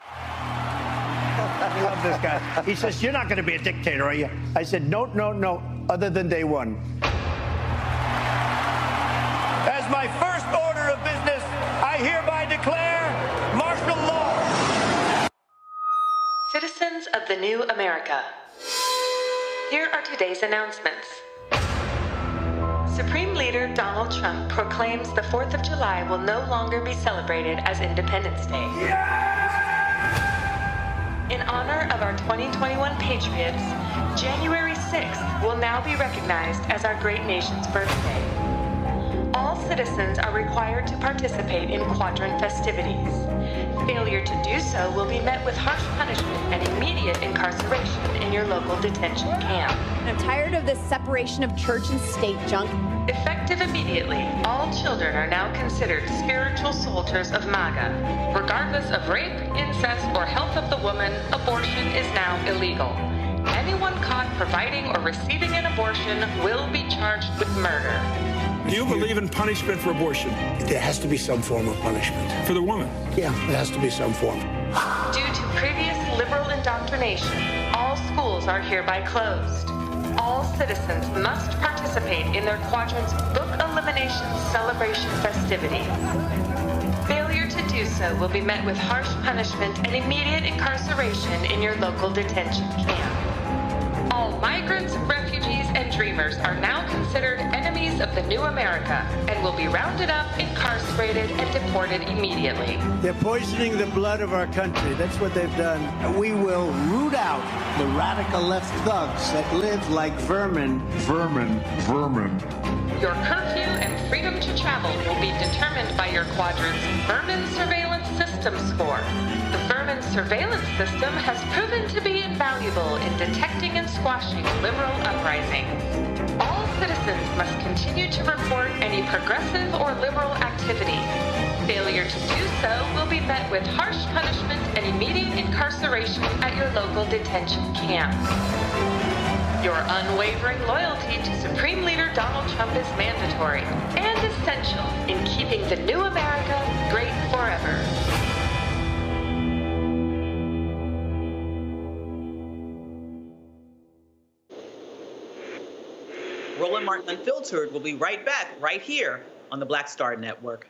I love this guy. He says, "You're not going to be a dictator, are you?" I said, "No, no, no, other than day one." As my first order of business, I hereby declare martial law. Citizens of the new America, here are today's announcements. Supreme Leader Donald Trump proclaims the 4th of July will no longer be celebrated as Independence Day. In honor of our 2021 Patriots, January 6th will now be recognized as our great nation's birthday. All citizens are required to participate in quadrant festivities. Failure to do so will be met with harsh punishment and immediate incarceration in your local detention camp. I'm tired of this separation of church and state junk. Effective immediately, all children are now considered spiritual soldiers of MAGA. Regardless of rape, incest, or health of the woman, abortion is now illegal. Anyone caught providing or receiving an abortion will be charged with murder. Do you believe in punishment for abortion? There has to be some form of punishment. For the woman? Yeah, there has to be some form. Due to previous liberal indoctrination, all schools are hereby closed. All citizens must participate in their quadrant's book elimination celebration festivities. Failure to do so will be met with harsh punishment and immediate incarceration in your local detention camp. All migrants, refugees, and dreamers are now considered enemies of the new America and will be rounded up, incarcerated, and deported immediately. They're poisoning the blood of our country. That's what they've done. We will root out the radical left thugs that live like vermin. Vermin. Your curfew and freedom to travel will be determined by your quadrant's Vermin Surveillance System score. The Vermin Surveillance System has proven to be invaluable in detecting and squashing liberal uprisings. All citizens must continue to report any progressive or liberal activity. Failure to do so will be met with harsh punishment and immediate incarceration at your local detention camp. Your unwavering loyalty to Supreme Leader Donald Trump is mandatory and essential in keeping the new America great forever. Roland Martin Unfiltered will be right back right here on the Black Star Network.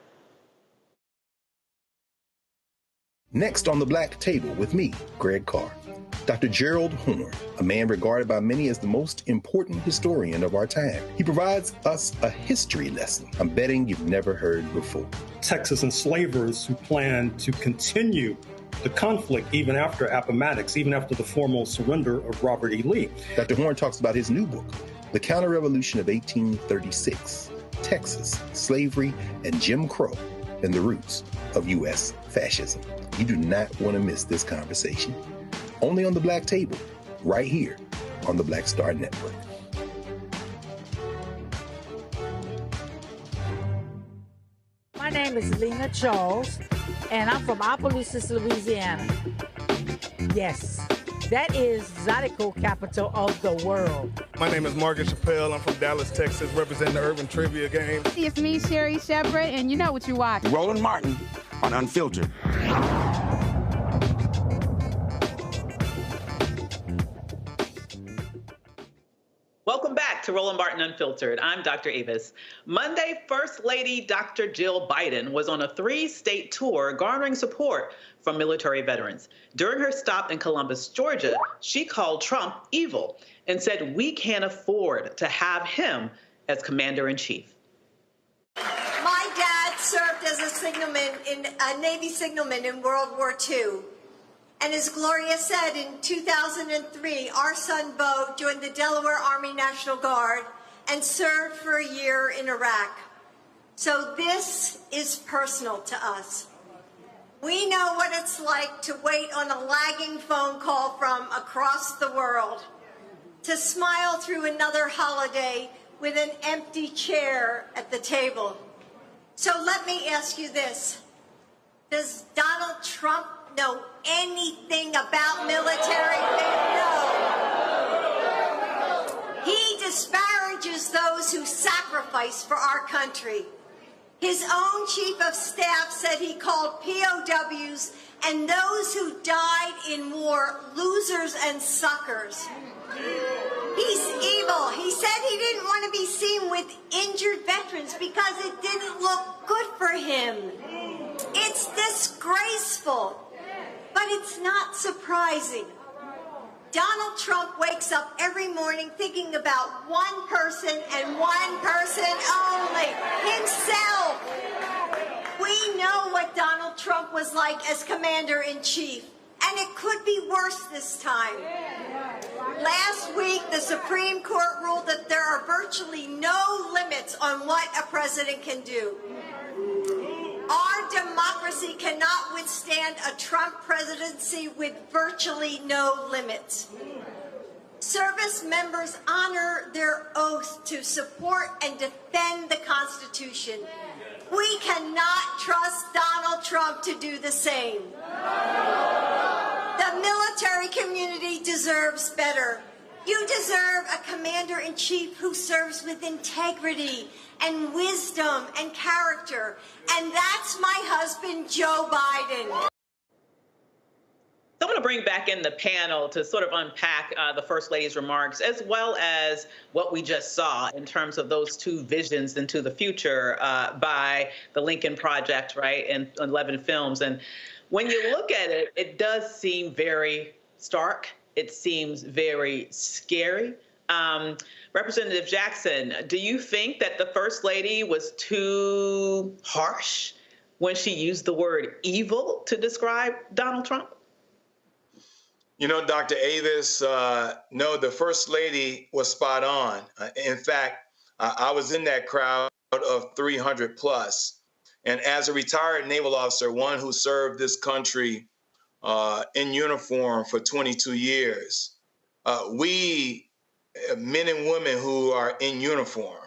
Next on the Black Table with me, Greg Carr. Dr. Gerald Horne, a man regarded by many as the most important historian of our time. He provides us a history lesson I'm betting you've never heard before. Texas enslavers who planned to continue the conflict even after Appomattox, even after the formal surrender of Robert E. Lee. Dr. Horne talks about his new book, The Counter-Revolution of 1836, Texas, Slavery, and Jim Crow, and the Roots of U.S. Fascism. You do not want to miss this conversation. Only on the Black Table, right here on the Black Star Network. Welcome My name is Lena Charles, and I'm from Opelousas, Louisiana. Yes, that is Zydeco capital of the world. My name is Margaret Chappelle. I'm from Dallas, Texas, representing the Urban Trivia Game. It's me, Sherry Shepherd, and you know what you watch. Roland Martin on Unfiltered. Welcome back to Roland Martin Unfiltered. I'm Dr. Avis. Monday, First Lady Dr. Jill Biden was on a 3-state tour garnering support from military veterans. During her stop in Columbus, Georgia, she called Trump evil and said we can't afford to have him as commander-in-chief. My dad served as a Navy signalman in World War II. And as Gloria said, in 2003, our son Bo joined the Delaware Army National Guard and served for a year in Iraq. So this is personal to us. We know what it's like to wait on a lagging phone call from across the world, to smile through another holiday with an empty chair at the table. So let me ask you this. Does Donald Trump know anything about military? No. He disparages those who sacrifice for our country. His own chief of staff said he called POWs and those who died in war losers and suckers. He's evil. He said he didn't want to be seen with injured veterans because it didn't look good for him. It's disgraceful. But it's not surprising. Donald Trump wakes up every morning thinking about one person and one person only, himself. We know what Donald Trump was like as commander-in-chief, and it could be worse this time. Last week, the Supreme Court ruled that there are virtually no limits on what a president can do. Our democracy cannot withstand a Trump presidency with virtually no limits. Service members honor their oath to support and defend the Constitution. We cannot trust Donald Trump to do the same. The military community deserves better. You deserve a commander-in-chief who serves with integrity and wisdom and character. And that's my husband, Joe Biden. So I'm going to bring back in the panel to sort of unpack the First Lady's remarks, as well as what we just saw in terms of those two visions into the future by the Lincoln Project, right, and 11 films. And when you look at it, it does seem very stark. It seems very scary. Representative Jackson, do you think that the First Lady was too harsh when she used the word evil to describe Donald Trump? You know, Dr. Avis, no, the First Lady was spot on. In fact, I was in that crowd of 300 plus. And as a retired naval officer, one who served this country in uniform for 22 years, we, men and women who are in uniform,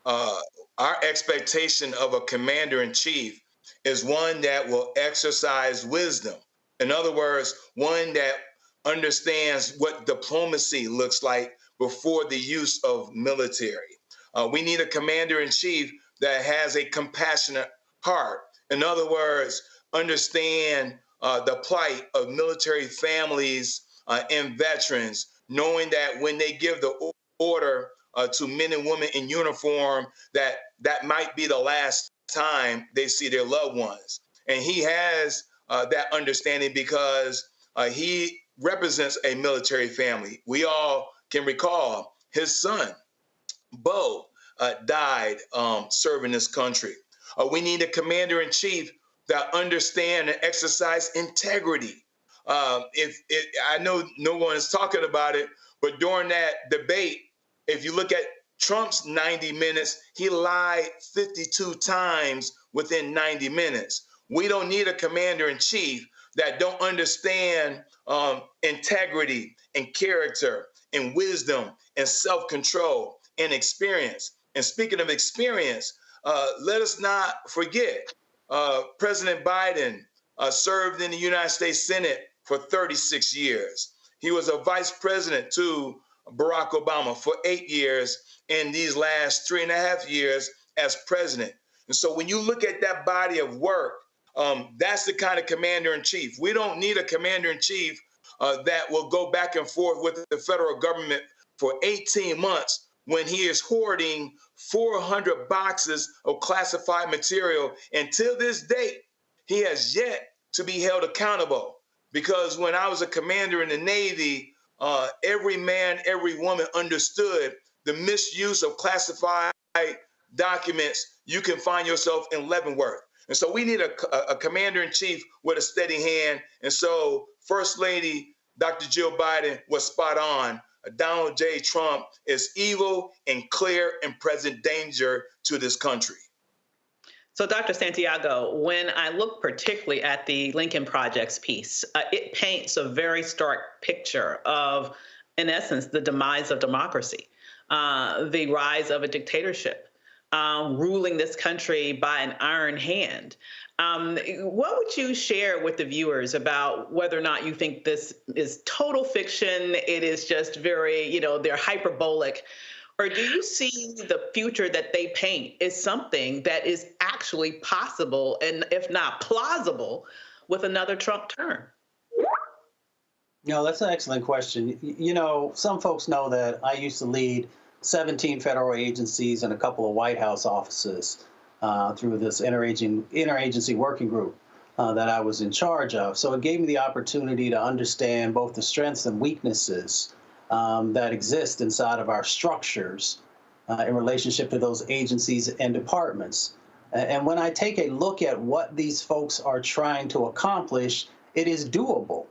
our expectation of a commander-in-chief is one that will exercise wisdom. In other words, one that understands what diplomacy looks like before the use of military. We need a commander-in-chief that has a compassionate heart. In other words, understand the plight of military families and veterans, knowing that when they give the order to men and women in uniform, that might be the last time they see their loved ones. And he has that understanding because he represents a military family. We all can recall his son, Bo, died serving this country. We need a commander-in-chief that understand and exercise integrity. I know no one is talking about it, but during that debate, if you look at Trump's 90 minutes, he lied 52 times within 90 minutes. We don't need a commander-in-chief that don't understand integrity and character and wisdom and self-control and experience. And speaking of experience, let us not forget, President Biden served in the United States Senate for 36 years. He was a vice president to Barack Obama for 8 years, in these last 3.5 years as president. And so when you look at that body of work, that's the kind of commander-in-chief. We don't need a commander-in-chief that will go back and forth with the federal government for 18 months when he is hoarding 400 boxes of classified material. Until this date, he has yet to be held accountable. Because when I was a commander in the Navy, every man, every woman understood the misuse of classified documents. You can find yourself in Leavenworth. And so we need a commander-in-chief with a steady hand. And so First Lady Dr. Jill Biden was spot on. Donald J. Trump is evil and clear and present danger to this country. So, Dr. Santiago, when I look particularly at the Lincoln Project's piece, it paints a very stark picture of, in essence, the demise of democracy, the rise of a dictatorship, ruling this country by an iron hand. What would you share with the viewers about whether or not you think this is total fiction, it is just very, they're hyperbolic, or do you see the future that they paint is something that is actually possible and, if not plausible, with another Trump term? That's an excellent question. Some folks know that I used to lead 17 federal agencies and a couple of White House offices through this interagency working group that I was in charge of. So it gave me the opportunity to understand both the strengths and weaknesses that exist inside of our structures in relationship to those agencies and departments. And when I take a look at what these folks are trying to accomplish, it is doable.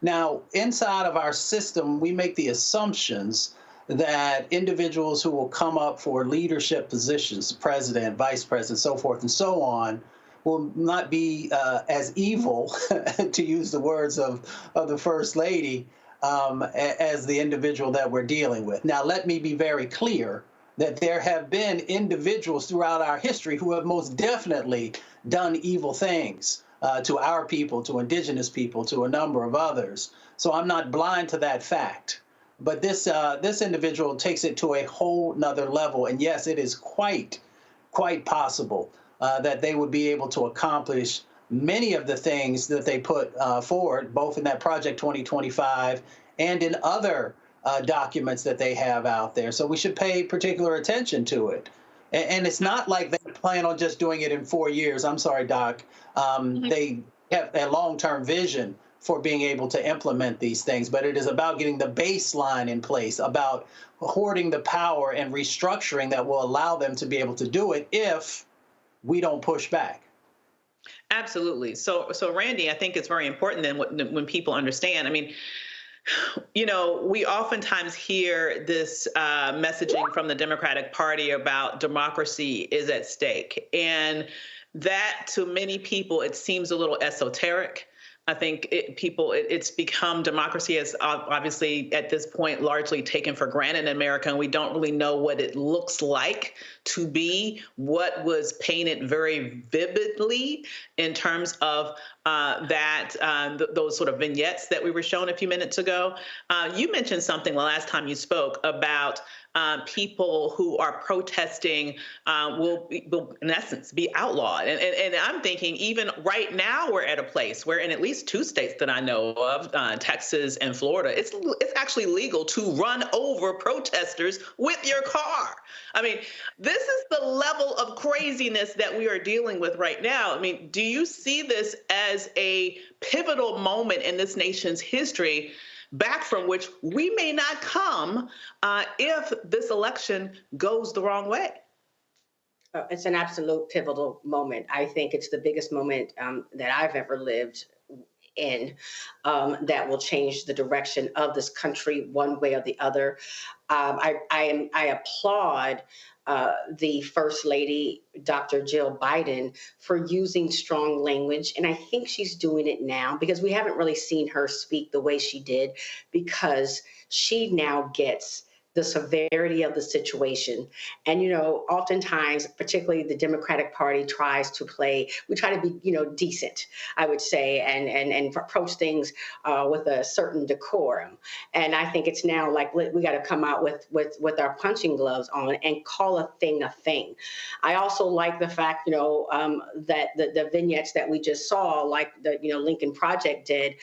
Now, inside of our system, we make the assumptions that individuals who will come up for leadership positions, president, vice president, so forth and so on, will not be as evil, to use the words of the First Lady, as the individual that we're dealing with. Now, let me be very clear that there have been individuals throughout our history who have most definitely done evil things to our people, to indigenous people, to a number of others. So I'm not blind to that fact. But this individual takes it to a whole nother level. And yes, it is quite possible that they would be able to accomplish many of the things that they put forward, both in that Project 2025 and in other documents that they have out there. So we should pay particular attention to it. And it's not like they plan on just doing it in 4 years. I'm sorry, Doc. They have a long-term vision for being able to implement these things. But it is about getting the baseline in place, about hoarding the power and restructuring that will allow them to be able to do it if we don't push back. Absolutely. So Randy, I think it's very important then when people understand. I mean, we oftentimes hear this messaging from the Democratic Party about democracy is at stake. And that, to many people, it seems a little esoteric. I think it's become, democracy is obviously at this point largely taken for granted in America, and we don't really know what it looks like to be what was painted very vividly in terms of those sort of vignettes that we were shown a few minutes ago. You mentioned something the last time you spoke about people who are protesting will in essence be outlawed. And I'm thinking even right now we're at a place where in at least 2 states that I know of, Texas and Florida, it's actually legal to run over protesters with your car. I mean, this is the level of craziness that we are dealing with right now. I mean, do you see this as a pivotal moment in this nation's history, back from which we may not come if this election goes the wrong way? It's an absolute pivotal moment. I think it's the biggest moment that I've ever lived in that will change the direction of this country one way or the other. I applaud the First Lady, Dr. Jill Biden, for using strong language. And I think she's doing it now because we haven't really seen her speak the way she did, because she now gets the severity of the situation. And, you know, oftentimes, particularly the Democratic Party tries to we try to be, you know, decent, I would say, and approach things with a certain decorum. And I think it's now like we got to come out with our punching gloves on and call a thing a thing. I also like the fact, you know, that the vignettes that we just saw, like the, you know, Lincoln Project did,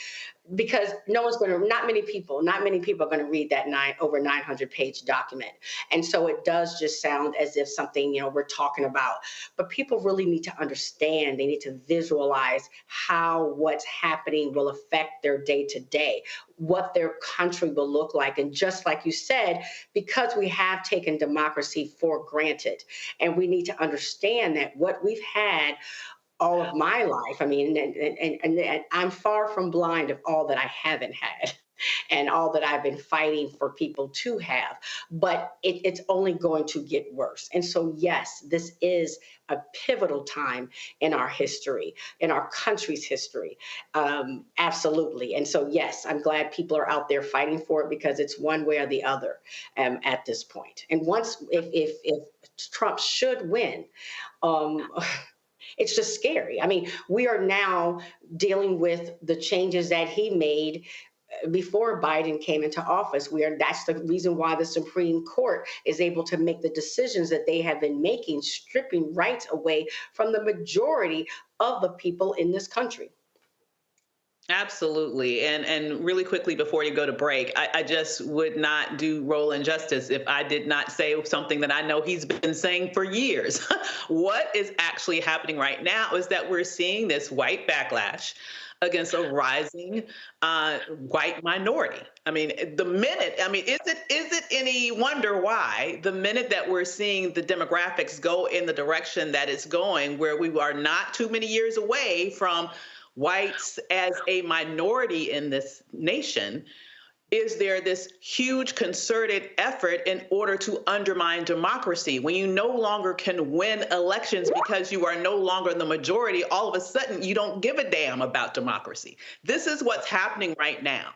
because not many people are going to read that over 900-page document. And so it does just sound as if something, you know, we're talking about, but people really need to understand, they need to visualize how what's happening will affect their day to day, what their country will look like. And just like you said, because we have taken democracy for granted, and we need to understand that what we've had all of my life. I mean, and I'm far from blind of all that I haven't had and all that I've been fighting for people to have, but it's only going to get worse. And so, yes, this is a pivotal time in our history, in our country's history. Absolutely. And so, yes, I'm glad people are out there fighting for it, because it's one way or the other at this point. And if Trump should win, it's just scary. I mean, we are now dealing with the changes that he made before Biden came into office. That's the reason why the Supreme Court is able to make the decisions that they have been making, stripping rights away from the majority of the people in this country. Absolutely. And really quickly before you go to break, I just would not do Roland justice if I did not say something that I know he's been saying for years. What is actually happening right now is that we're seeing this white backlash against a rising white minority. I mean, is it any wonder why the minute that we're seeing the demographics go in the direction that it's going, where we are not too many years away from whites as a minority in this nation, is there this huge concerted effort in order to undermine democracy? When you no longer can win elections because you are no longer the majority, all of a sudden you don't give a damn about democracy. This is what's happening right now.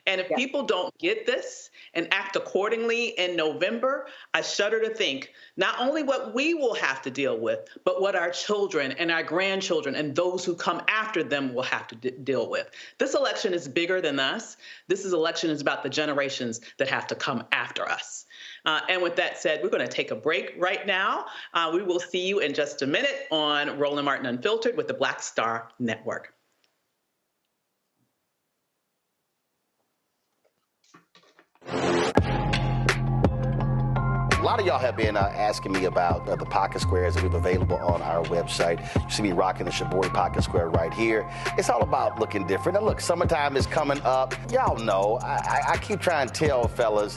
And if people don't get this and act accordingly in November, I shudder to think not only what we will have to deal with, but what our children and our grandchildren and those who come after them will have to deal with. This election is bigger than us. This election is about the generations that have to come after us. And with that said, we're going to take a break right now. We will see you in just a minute on Roland Martin Unfiltered with the Black Star Network. A lot of y'all have been asking me about the pocket squares that we have available on our website. You see me rocking the Shibori pocket square right here. It's all about looking different. Now look, summertime is coming up. Y'all know, I keep trying to tell fellas,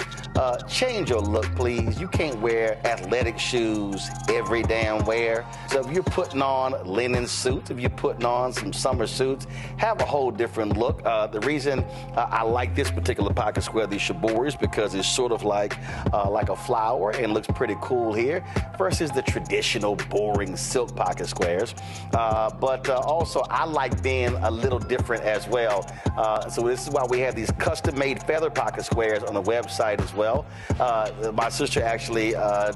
change your look, please. You can't wear athletic shoes every damn wear. So if you're putting on linen suits, if you're putting on some summer suits, have a whole different look. The reason I like this particular pocket square, the Shibori, is because it's sort of like a flower and looks pretty cool here versus the traditional boring silk pocket squares. But also I like being a little different as well. So this is why we have these custom-made feather pocket squares on the website as well. My sister actually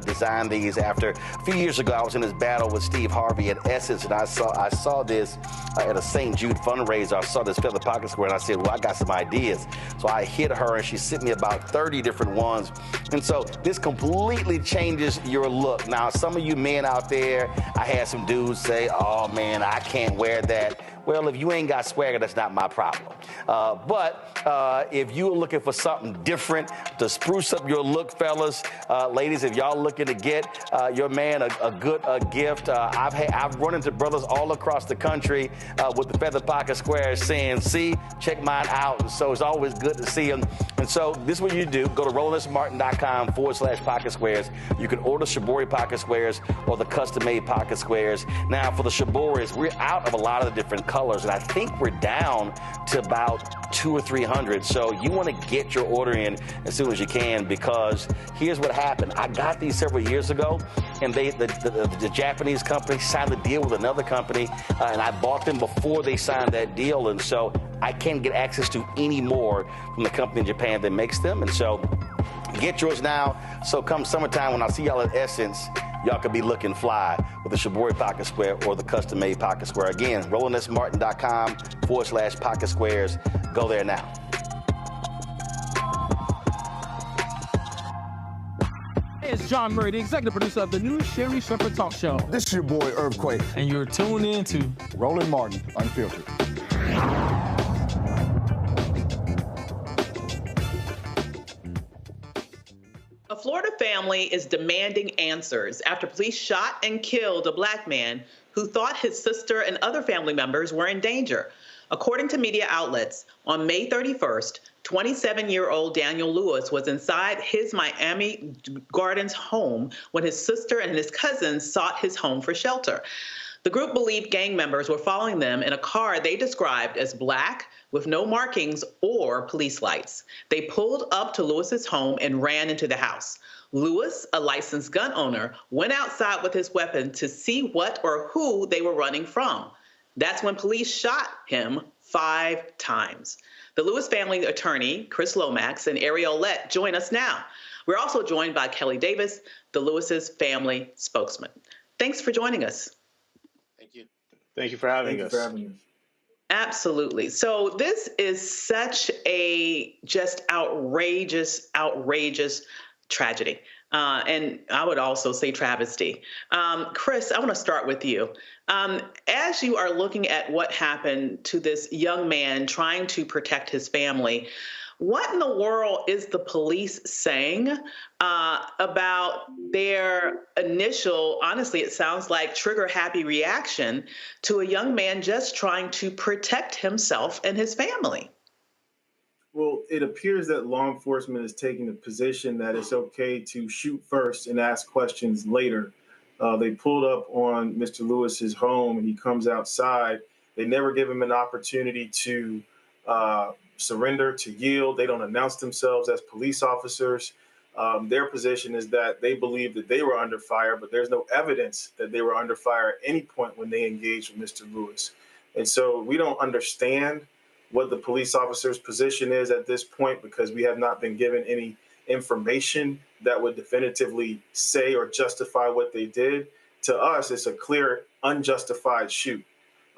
designed these after a few years ago. I was in this battle with Steve Harvey at Essence, and I saw this at a St. Jude fundraiser. I saw this feather pocket square, and I said, well, I got some ideas. So I hit her, and she sent me about 30 different ones. And so this completely changes your look. Now, some of you men out there, I had some dudes say, oh man, I can't wear that. Well, if you ain't got swagger, that's not my problem. But if you're looking for something different to spruce up your look, fellas, ladies, if y'all looking to get your man a good gift, I've run into brothers all across the country with the feather pocket squares saying, see, check mine out. And so it's always good to see them. And so this is what you do. Go to RolandSMartin.com/pocket squares. You can order Shibori pocket squares or the custom-made pocket squares. Now, for the Shiboris, we're out of a lot of the different colors, and I think we're down to about 200 or 300. So you want to get your order in as soon as you can, because here's what happened. I got these several years ago, and the Japanese company signed a deal with another company, and I bought them before they signed that deal, and so I can't get access to any more from the company in Japan that makes them. And so Get yours now, so come summertime when I see y'all at Essence, y'all could be looking fly with the Shabori pocket square or the custom-made pocket square. Again, RolandSMartin.com/pocket squares. Go there now. Hey, it's John Murray, the executive producer of the new Sherry Shepherd Talk Show. This is your boy, Earthquake. And you're tuned in to Roland Martin, Unfiltered. A Florida family is demanding answers after police shot and killed a black man who thought his sister and other family members were in danger. According to media outlets, on May 31st, 27-year-old Daniel Lewis was inside his Miami Gardens home when his sister and his cousins sought his home for shelter. The group believed gang members were following them in a car they described as black, with no markings or police lights. They pulled up to Lewis's home and ran into the house. Lewis, a licensed gun owner, went outside with his weapon to see what or who they were running from. That's when police shot him 5 times. The Lewis family attorney, Chris Lomax, and Ariel Lett join us now. We're also joined by Kelly Davis, the Lewis's family spokesman. Thanks for joining us. Thank you. Thank you for having us. Absolutely. So this is such a just outrageous tragedy. And I would also say travesty. Chris, I want to start with you. As you are looking at what happened to this young man trying to protect his family, what in the world is the police saying about their initial, honestly, it sounds like trigger-happy reaction to a young man just trying to protect himself and his family? Well, it appears that law enforcement is taking the position that it's okay to shoot first and ask questions later. They pulled up on Mr. Lewis's home and he comes outside. They never give him an opportunity to surrender, to yield. They don't announce themselves as police officers. Their position is that they believe that they were under fire, but there's no evidence that they were under fire at any point when they engaged with Mr. Lewis. And so we don't understand what the police officer's position is at this point because we have not been given any information that would definitively say or justify what they did. To us, it's a clear, unjustified shoot.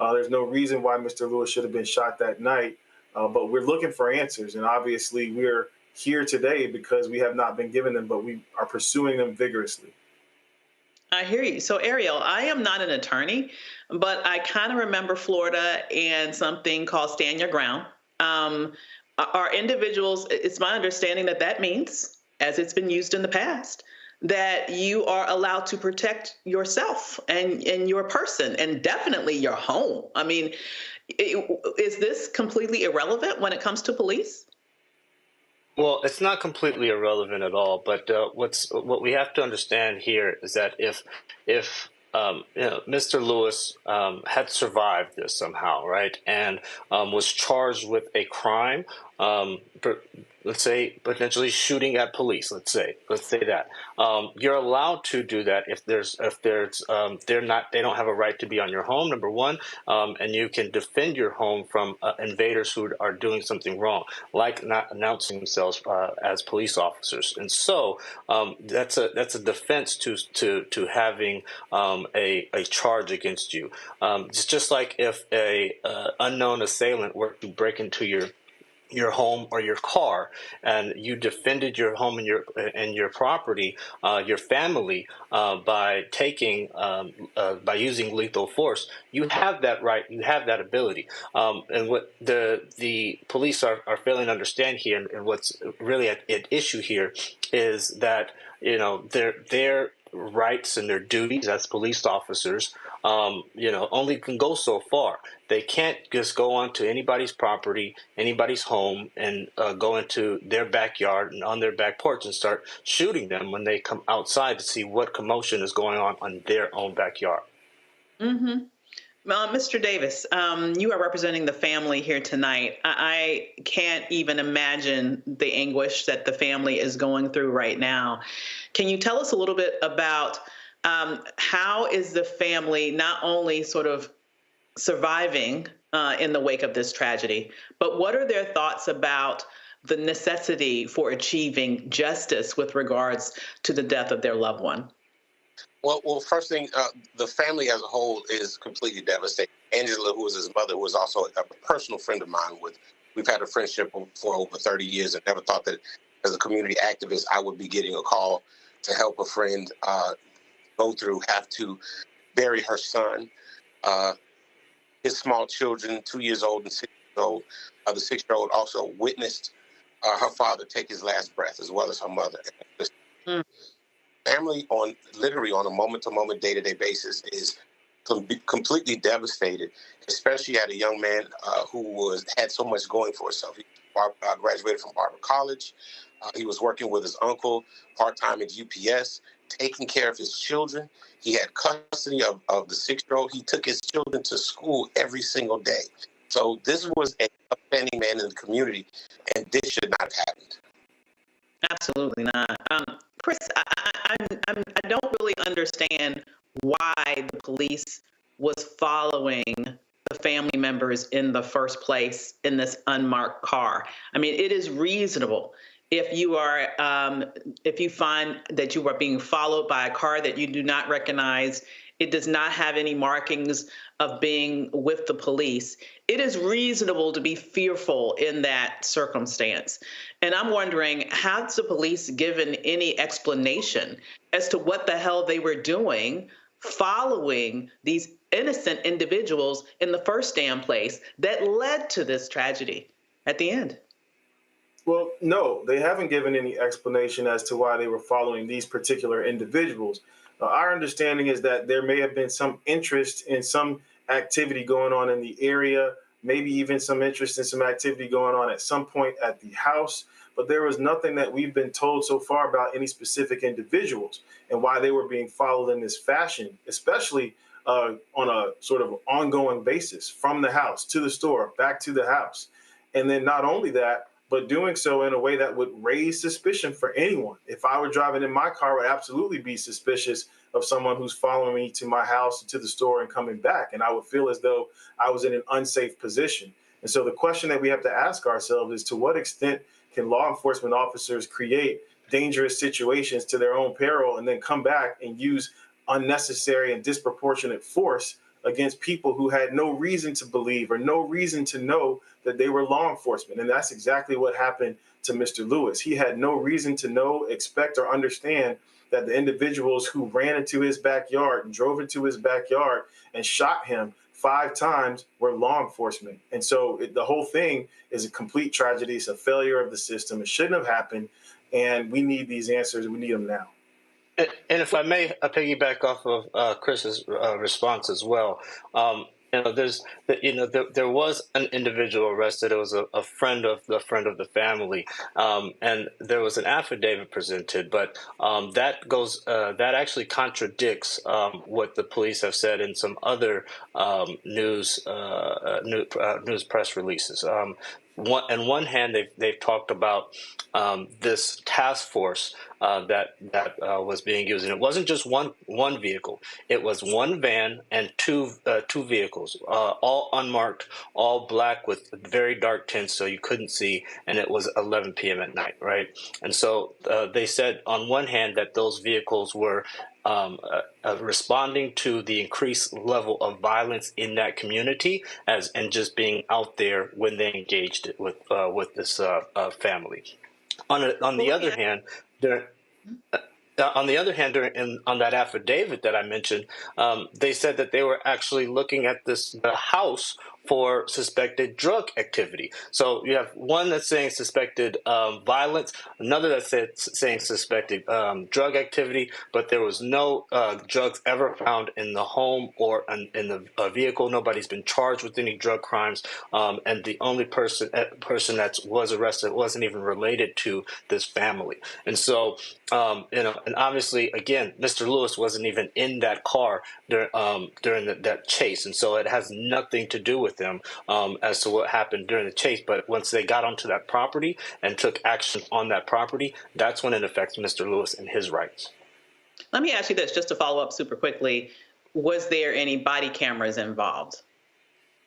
There's no reason why Mr. Lewis should have been shot that night. But we're looking for answers. And obviously we're here today because we have not been given them, but we are pursuing them vigorously. I hear you. So Ariel, I am not an attorney, but I kind of remember Florida and something called stand your ground. Are individuals, it's my understanding that that means, as it's been used in the past, that you are allowed to protect yourself and your person and definitely your home. I mean, is this completely irrelevant when it comes to police? Well, it's not completely irrelevant at all. But what we have to understand here is that if Mr. Lewis had survived this somehow, right, and was charged with a crime, let's say potentially shooting at police, let's say that you're allowed to do that if they don't have a right to be on your home, number one, and you can defend your home from invaders who are doing something wrong, like not announcing themselves as police officers. And so that's a defense to having a charge against you. It's just like if a unknown assailant were to break into your home or your car, and you defended your home and your property, your family, by using lethal force. You have that right. You have that ability. And what the police are failing to understand here, and what's really at issue here, is that their rights and their duties as police officers, only can go so far. They can't just go onto anybody's property, anybody's home, and go into their backyard and on their back porch and start shooting them when they come outside to see what commotion is going on their own backyard. Mm-hmm. Mr. Davis, you are representing the family here tonight. I can't even imagine the anguish that the family is going through right now. Can you tell us a little bit about how is the family not only sort of surviving in the wake of this tragedy, but what are their thoughts about the necessity for achieving justice with regards to the death of their loved one? Well, first thing, the family as a whole is completely devastated. Angela, who is his mother, who is also a personal friend of mine, we've had a friendship for over 30 years, and never thought that as a community activist, I would be getting a call to help a friend have to bury her son. His small children, 2 years old and 6 years old. The 6-year-old also witnessed her father take his last breath, as well as her mother. Family, literally on a moment-to-moment, day-to-day basis, is completely devastated, especially at a young man who had so much going for himself. He graduated from Harvard College. He was working with his uncle part-time at UPS, taking care of his children. He had custody of the 6-year-old. He took his children to school every single day. So this was a upstanding man in the community, and this should not have happened. Absolutely not. Chris, I don't really understand why the police was following the family members in the first place in this unmarked car. I mean, it is reasonable if you are, if you find that you are being followed by a car that you do not recognize, it does not have any markings of being with the police. It is reasonable to be fearful in that circumstance. And I'm wondering, has the police given any explanation as to what the hell they were doing following these innocent individuals in the first damn place that led to this tragedy at the end? Well, no, they haven't given any explanation as to why they were following these particular individuals. Our understanding is that there may have been some interest in some activity going on in the area, maybe even some interest in some activity going on at some point at the house. But there was nothing that we've been told so far about any specific individuals and why they were being followed in this fashion, especially on a sort of ongoing basis from the house to the store, back to the house. And then not only that, but doing so in a way that would raise suspicion for anyone. If I were driving in my car, I would absolutely be suspicious of someone who's following me to my house, to the store, and coming back. And I would feel as though I was in an unsafe position. And so the question that we have to ask ourselves is, to what extent can law enforcement officers create dangerous situations to their own peril and then come back and use unnecessary and disproportionate force against people who had no reason to believe or no reason to know that they were law enforcement? And that's exactly what happened to Mr. Lewis. He had no reason to know, expect, or understand that the individuals who ran into his backyard and drove into his backyard and shot him 5 times were law enforcement. And so the whole thing is a complete tragedy. It's a failure of the system. It shouldn't have happened. And we need these answers. We need them now. And if I may piggyback off of Chris's response as well, there was an individual arrested. It was a friend of the family, and there was an affidavit presented. But that actually contradicts what the police have said in some other news press releases. On one hand, they've talked about this task force that was being used, and it wasn't just one vehicle. It was one van and two vehicles, all unmarked, all black with very dark tints, so you couldn't see. And it was 11 p.m. at night, right? And so they said on one hand that those vehicles were responding to the increased level of violence in that community, and just being out there when they engaged with this family. On the other hand, on that affidavit that I mentioned, they said that they were actually looking at the house for suspected drug activity. So you have one that's saying suspected violence, another that's saying suspected drug activity, but there was no drugs ever found in the home or in the vehicle. Nobody's been charged with any drug crimes, and the only person that was arrested wasn't even related to this family. And so, and obviously, again, Mr. Lewis wasn't even in that car during that chase, and so it has nothing to do with them as to what happened during the chase. But once they got onto that property and took action on that property, that's when it affects Mr. Lewis and his rights. Let me ask you this, just to follow up super quickly. Was there any body cameras involved?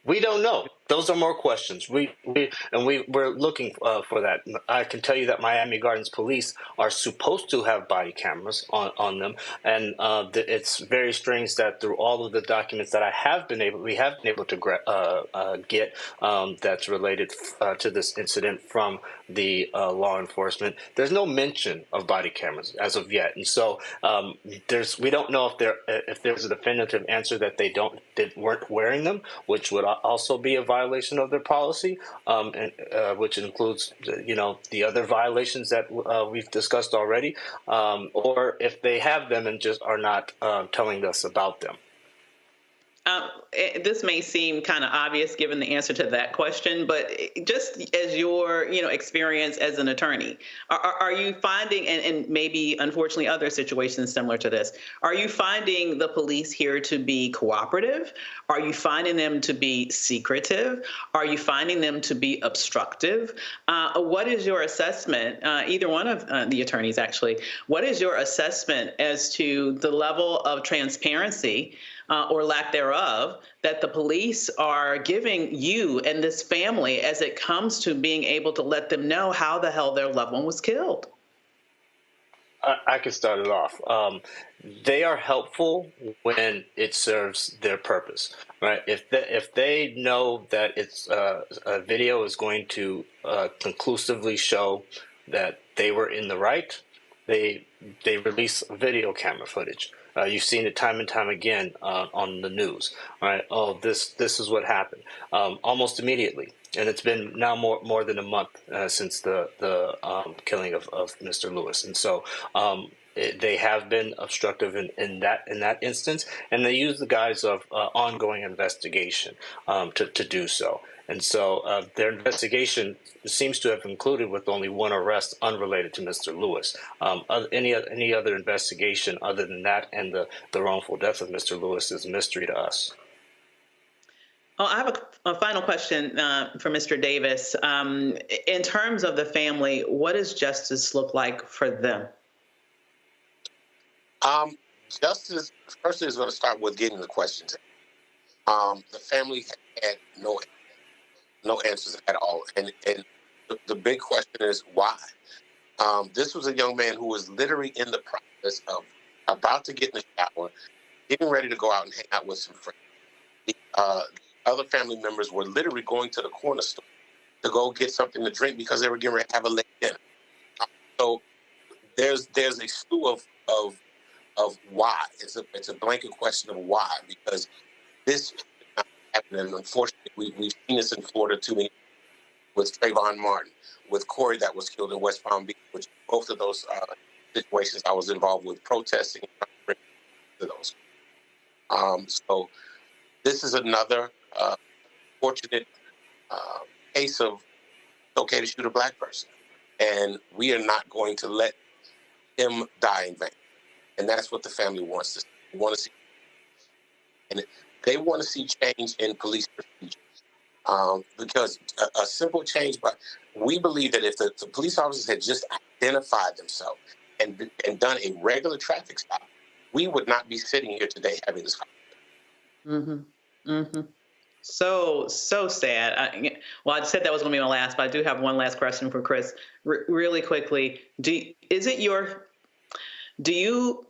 We don't know. those are more questions. We're looking for that. I can tell you that Miami Gardens police are supposed to have body cameras on them, and it's very strange that through all of the documents that we have been able to get that's related to this incident from the law enforcement, there's no mention of body cameras as of yet, and so we don't know if there's a definitive answer that they weren't wearing them, which would also be a violation of their policy, and which includes the other violations that we've discussed already, or if they have them and just are not telling us about them. This may seem kind of obvious given the answer to that question, but just as your experience as an attorney, are you finding, and maybe unfortunately other situations similar to this, are you finding the police here to be cooperative? Are you finding them to be secretive? Are you finding them to be obstructive? What is your assessment, either one of the attorneys actually, what is your assessment as to the level of transparency or lack thereof that the police are giving you and this family as it comes to being able to let them know how the hell their loved one was killed? I can start it off. They are helpful when it serves their purpose, right? If they know that it's a video is going to conclusively show that they were in the right, they release video camera footage. You've seen it time and time again on the news. Right? Oh, this is what happened almost immediately, and it's been now more than a month since the killing of Mr. Lewis, and so they have been obstructive in that instance, and they use the guise of ongoing investigation to do so. And so their investigation seems to have concluded with only one arrest unrelated to Mr. Lewis. Any other investigation other than that and the wrongful death of Mr. Lewis is a mystery to us. Oh, I have a final question for Mr. Davis. In terms of the family, what does justice look like for them? Justice, firstly, is going to start with getting the questions. The family had no answers at all. And the big question is why? This was a young man who was literally in the process of about to get in the shower, getting ready to go out and hang out with some friends. The other family members were literally going to the corner store to go get something to drink because they were getting ready to have a late dinner. So there's a slew of why. It's a blanket question of why, because this and unfortunately, we've seen this in Florida too, with Trayvon Martin, with Corey that was killed in West Palm Beach, which both of those situations I was involved with protesting to those. So this is another fortunate case of it's okay to shoot a black person, and we are not going to let him die in vain. And that's what the family wants to see. They want to see, and they want to see change in police procedures, because a simple change. But we believe that if the police officers had just identified themselves and done a regular traffic stop, we would not be sitting here today having this conversation. Mm-hmm. Mm-hmm. So sad. I said that was going to be my last, but I do have one last question for Chris, really quickly. Do you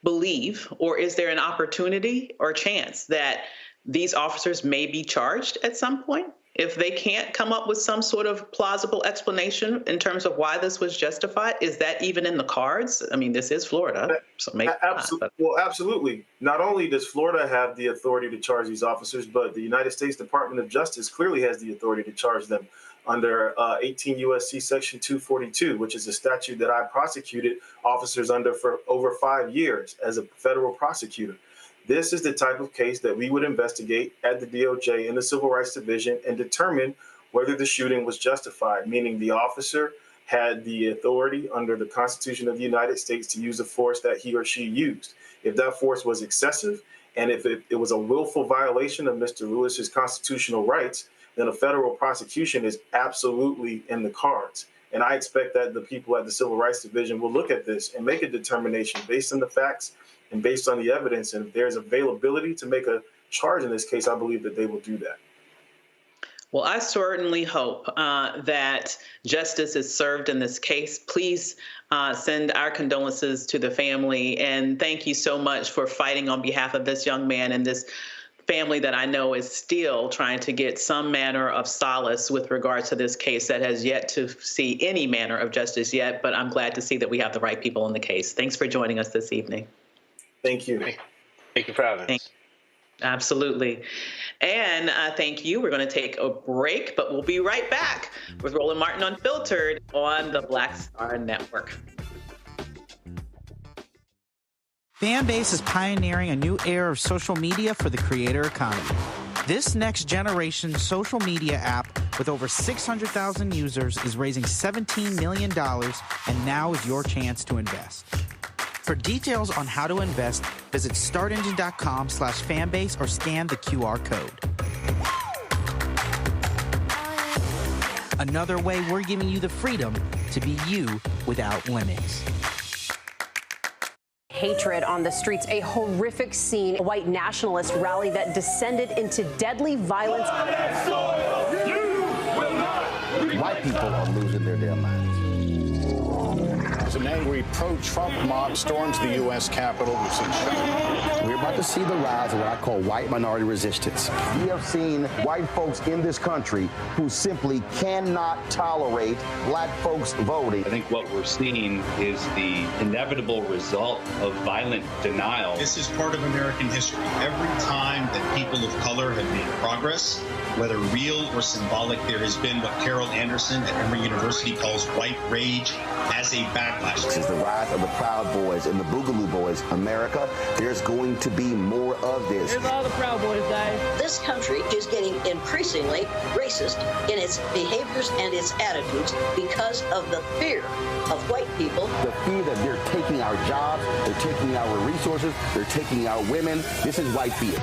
believe, or is there an opportunity or chance that these officers may be charged at some point if they can't come up with some sort of plausible explanation in terms of why this was justified? Is that even in the cards? I mean, this is Florida, so maybe absolutely. Well, absolutely. Not only does Florida have the authority to charge these officers, but the United States Department of Justice clearly has the authority to charge them under 18 U.S.C. Section 242, which is a statute that I prosecuted officers under for over 5 years as a federal prosecutor. This is the type of case that we would investigate at the DOJ in the Civil Rights Division and determine whether the shooting was justified, meaning the officer had the authority under the Constitution of the United States to use the force that he or she used. If that force was excessive, and if it was a willful violation of Mr. Lewis's constitutional rights, then a federal prosecution is absolutely in the cards. And I expect that the people at the Civil Rights Division will look at this and make a determination based on the facts and based on the evidence. And if there's availability to make a charge in this case, I believe that they will do that. Well, I certainly hope that justice is served in this case. Please send our condolences to the family. And thank you so much for fighting on behalf of this young man and this family that I know is still trying to get some manner of solace with regard to this case that has yet to see any manner of justice yet. But I'm glad to see that we have the right people in the case. Thanks for joining us this evening. Thank you. Thank you for having us. Absolutely. And thank you. We're going to take a break, but we'll be right back with Roland Martin Unfiltered on the Black Star Network. Fanbase is pioneering a new era of social media for the creator economy. This next generation social media app with over 600,000 users is raising $17 million, and now is your chance to invest. For details on how to invest, visit startengine.com/fanbase or scan the QR code. Another way we're giving you the freedom to be you without limits. Hatred on the streets, a horrific scene, a white nationalist rally that descended into deadly violence. White people are losing their damn minds. An angry pro-Trump mob storms the U.S. Capitol. We've seen shooting. We're about to see the rise of what I call white minority resistance. We have seen white folks in this country who simply cannot tolerate black folks voting. I think what we're seeing is the inevitable result of violent denial. This is part of American history. Every time that people of color have made progress, whether real or symbolic, there has been what Carol Anderson at Emory University calls white rage as a backlash. This is the rise of the Proud Boys and the Boogaloo Boys. America, there's going to be more of this. Here's all the Proud Boys, guys. This country is getting increasingly racist in its behaviors and its attitudes because of the fear of white people. The fear that they're taking our jobs, they're taking our resources, they're taking our women. This is white fear.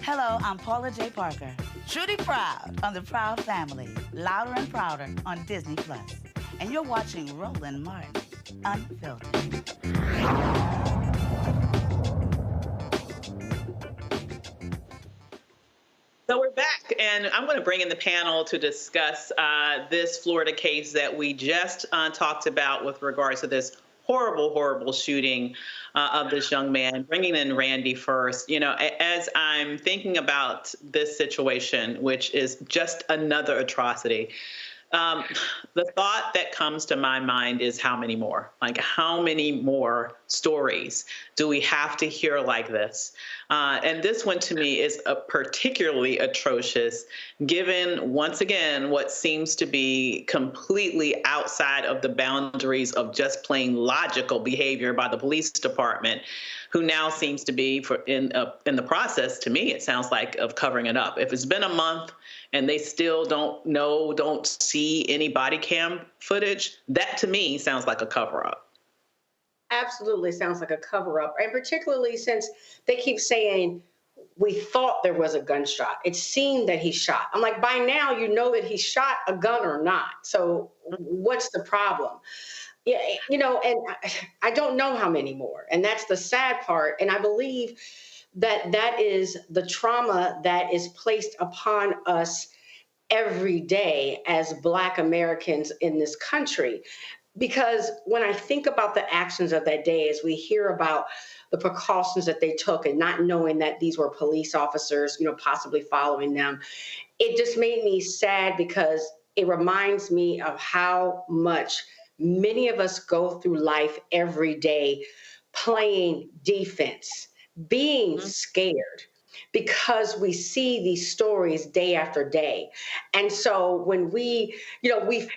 Hello, I'm Paula J. Parker. Truly proud on the Proud Family, louder and prouder on Disney+. And you're watching Roland Martin Unfiltered. So we're back, and I'm going to bring in the panel to discuss this Florida case that we just talked about with regards to this horrible, horrible shooting of this young man. Bringing in Randy first. You know, as I'm thinking about this situation, which is just another atrocity, the thought that comes to my mind is how many more? Like, how many more stories do we have to hear like this? And this one, to me, is particularly atrocious, given, once again, what seems to be completely outside of the boundaries of just plain logical behavior by the police department, who now seems to be, in the process, to me, it sounds like, of covering it up. If it's been a month and they still don't see any body cam footage, that to me sounds like a cover-up. Absolutely sounds like a cover-up, and particularly since they keep saying, we thought there was a gunshot. It seemed that he shot. I'm like, by now you know that he shot a gun or not. So what's the problem? Yeah, you know, and I don't know how many more. And that's the sad part. And I believe that that is the trauma that is placed upon us every day as Black Americans in this country. Because when I think about the actions of that day, as we hear about the precautions that they took and not knowing that these were police officers, you know, possibly following them, it just made me sad, because it reminds me of how much many of us go through life every day playing defense, being scared, because we see these stories day after day. And so when we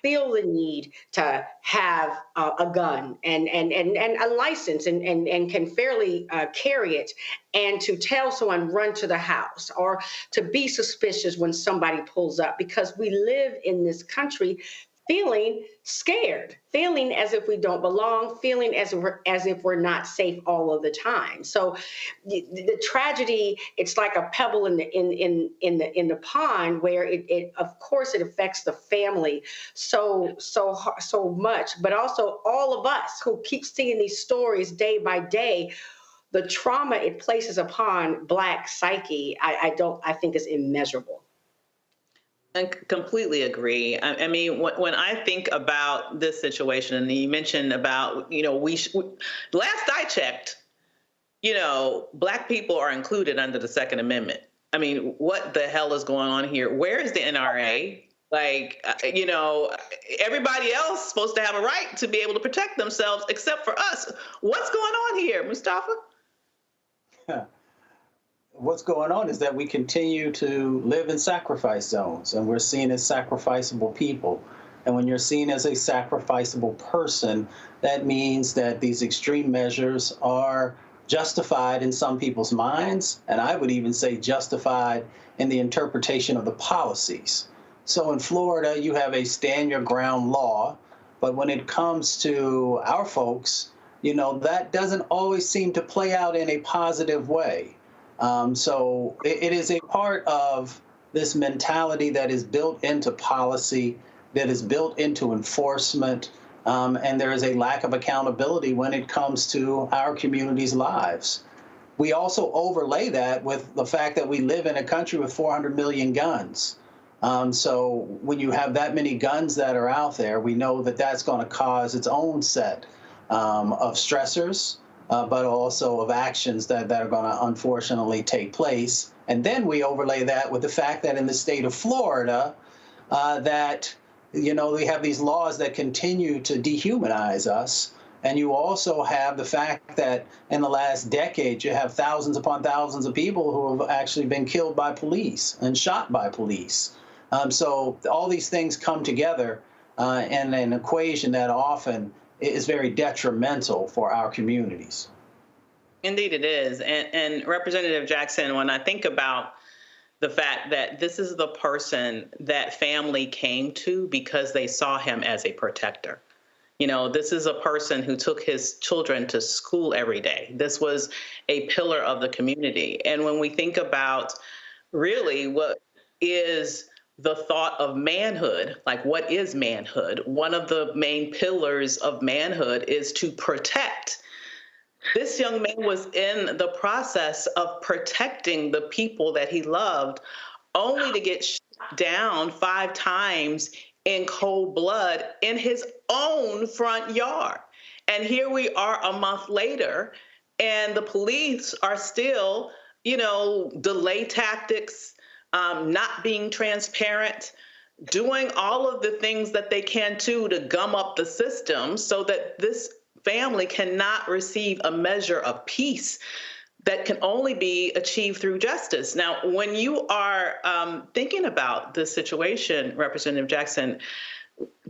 feel the need to have a gun and a license and can fairly carry it, and to tell someone run to the house, or to be suspicious when somebody pulls up, because we live in this country feeling scared, feeling as if we don't belong, feeling as if we're not safe all of the time. So the tragedy, it's like a pebble in the pond, where it of course it affects the family so much, but also all of us who keep seeing these stories day by day. The trauma it places upon Black psyche, I think is immeasurable. I completely agree. I mean, when I think about this situation, and you mentioned about, last I checked, Black people are included under the Second Amendment. I mean, what the hell is going on here? Where is the NRA? Like, everybody else is supposed to have a right to be able to protect themselves except for us. What's going on here, Mustafa? What's going on is that we continue to live in sacrifice zones, and we're seen as sacrificable people. And when you're seen as a sacrificable person, that means that these extreme measures are justified in some people's minds, and I would even say justified in the interpretation of the policies. So in Florida, you have a stand your ground law, but when it comes to our folks, that doesn't always seem to play out in a positive way. So it is a part of this mentality that is built into policy, that is built into enforcement, and there is a lack of accountability when it comes to our community's lives. We also overlay that with the fact that we live in a country with 400 million guns. So when you have that many guns that are out there, we know that that's going to cause its own set of stressors, but also of actions that are going to unfortunately take place. And then we overlay that with the fact that in the state of Florida, that, we have these laws that continue to dehumanize us. And you also have the fact that in the last decade, you have thousands upon thousands of people who have actually been killed by police and shot by police. So all these things come together in an equation that often is very detrimental for our communities. Indeed it is. And Representative Jackson, when I think about the fact that this is the person that family came to because they saw him as a protector. This is a person who took his children to school every day. This was a pillar of the community. And when we think about really what is the thought of manhood, like what is manhood? One of the main pillars of manhood is to protect. This young man was in the process of protecting the people that he loved, only to get shot down 5 times in cold blood in his own front yard. And here we are a month later, and the police are still, delay tactics, not being transparent, doing all of the things that they can to gum up the system so that this family cannot receive a measure of peace that can only be achieved through justice. Now, when you are thinking about this situation, Representative Jackson,